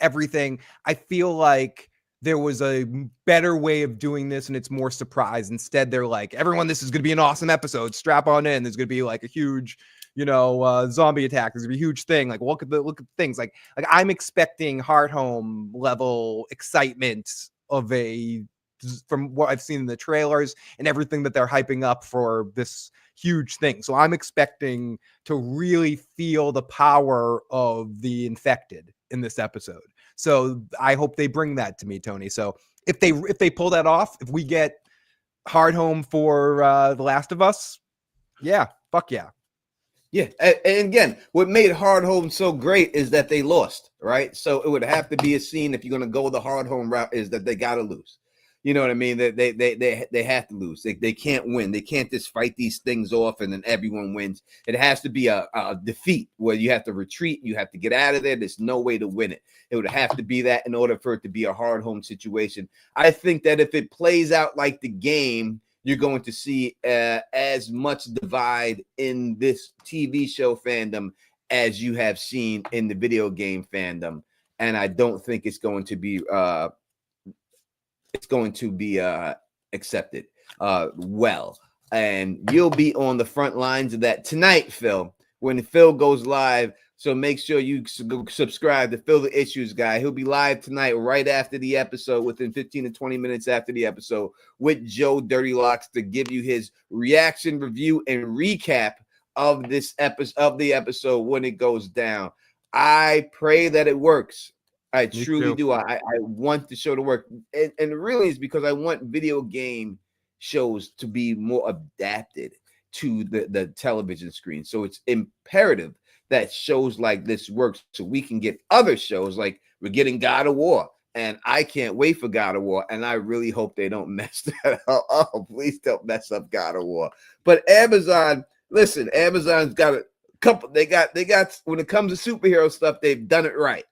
everything. I feel like there was a better way of doing this, and it's more surprise. Instead, they're like, everyone, this is going to be an awesome episode. Strap on in. There's going to be like a huge, zombie attack. There's gonna be a huge thing. Like, look at the things. Like I'm expecting Hard Home level excitement from what I've seen in the trailers and everything that they're hyping up for this huge thing. So I'm expecting to really feel the power of the infected in this episode. So I hope they bring that to me, Tony. So if they pull that off, if we get Hard Home for The Last of Us, yeah, fuck yeah. Yeah, and again, what made Hard Home so great is that they lost, right? So it would have to be a scene if you're going to go the Hard Home route is that they got to lose. You know what I mean? They have to lose. They can't win. They can't just fight these things off and then everyone wins. It has to be a defeat where you have to retreat. You have to get out of there. There's no way to win it. It would have to be that in order for it to be a Hard Home situation. I think that if it plays out like the game, you're going to see as much divide in this TV show fandom as you have seen in the video game fandom, and I don't think it's going to be accepted well. And you'll be on the front lines of that tonight, Phil, when Phil goes live. So make sure you subscribe to Phil the Issues Guy. He'll be live tonight right after the episode, within 15 to 20 minutes after the episode, with Joe Dirty Locks to give you his reaction, review, and recap of this episode when it goes down. I pray that it works. I truly do. I want the show to work. And really it's because I want video game shows to be more adapted to the television screen. So it's imperative that shows like this works so we can get other shows. Like we're getting God of War, and I can't wait for God of War, and I really hope they don't mess that up. Oh, please don't mess up God of War. But Amazon, listen, Amazon's got a couple. They got when it comes to superhero stuff, they've done it right.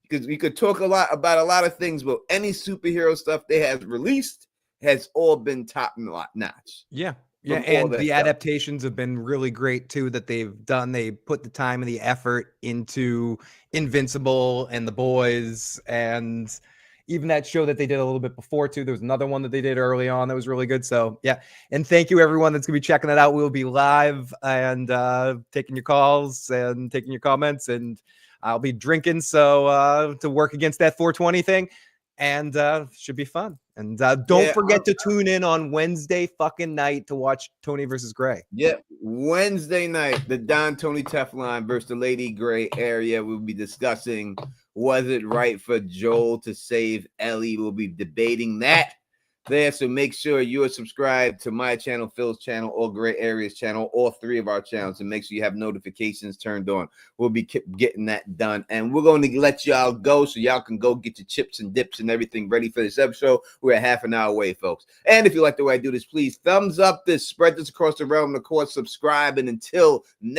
Because we could talk about a lot of things, but any superhero stuff they have released has all been top notch. Yeah. Yeah, and the adaptations have been really great too that they've done. They put the time and the effort into Invincible and The Boys, and even that show that they did a little bit before too. There was another one that they did early on that was really good. So yeah, and thank you everyone that's gonna be checking that out. We'll be live and taking your calls and taking your comments, and I'll be drinking so to work against that 420 thing. and should be fun. And don't forget to tune in on Wednesday fucking night to watch Tony versus Gray. Yep, Wednesday night, the Don Tony Teflon versus the Lady Gray area. We'll be discussing, was it right for Joel to save Ellie? We'll be debating that there. So make sure you are subscribed to my channel, Phil's channel, or Gray Area's channel, all three of our channels, and make sure you have notifications turned on. We'll be getting that done, and we're going to let y'all go so y'all can go get your chips and dips and everything ready for this episode. We're a half an hour away, folks. And if you like the way I do this, please thumbs up this, spread this across the realm, of course, subscribe, and until next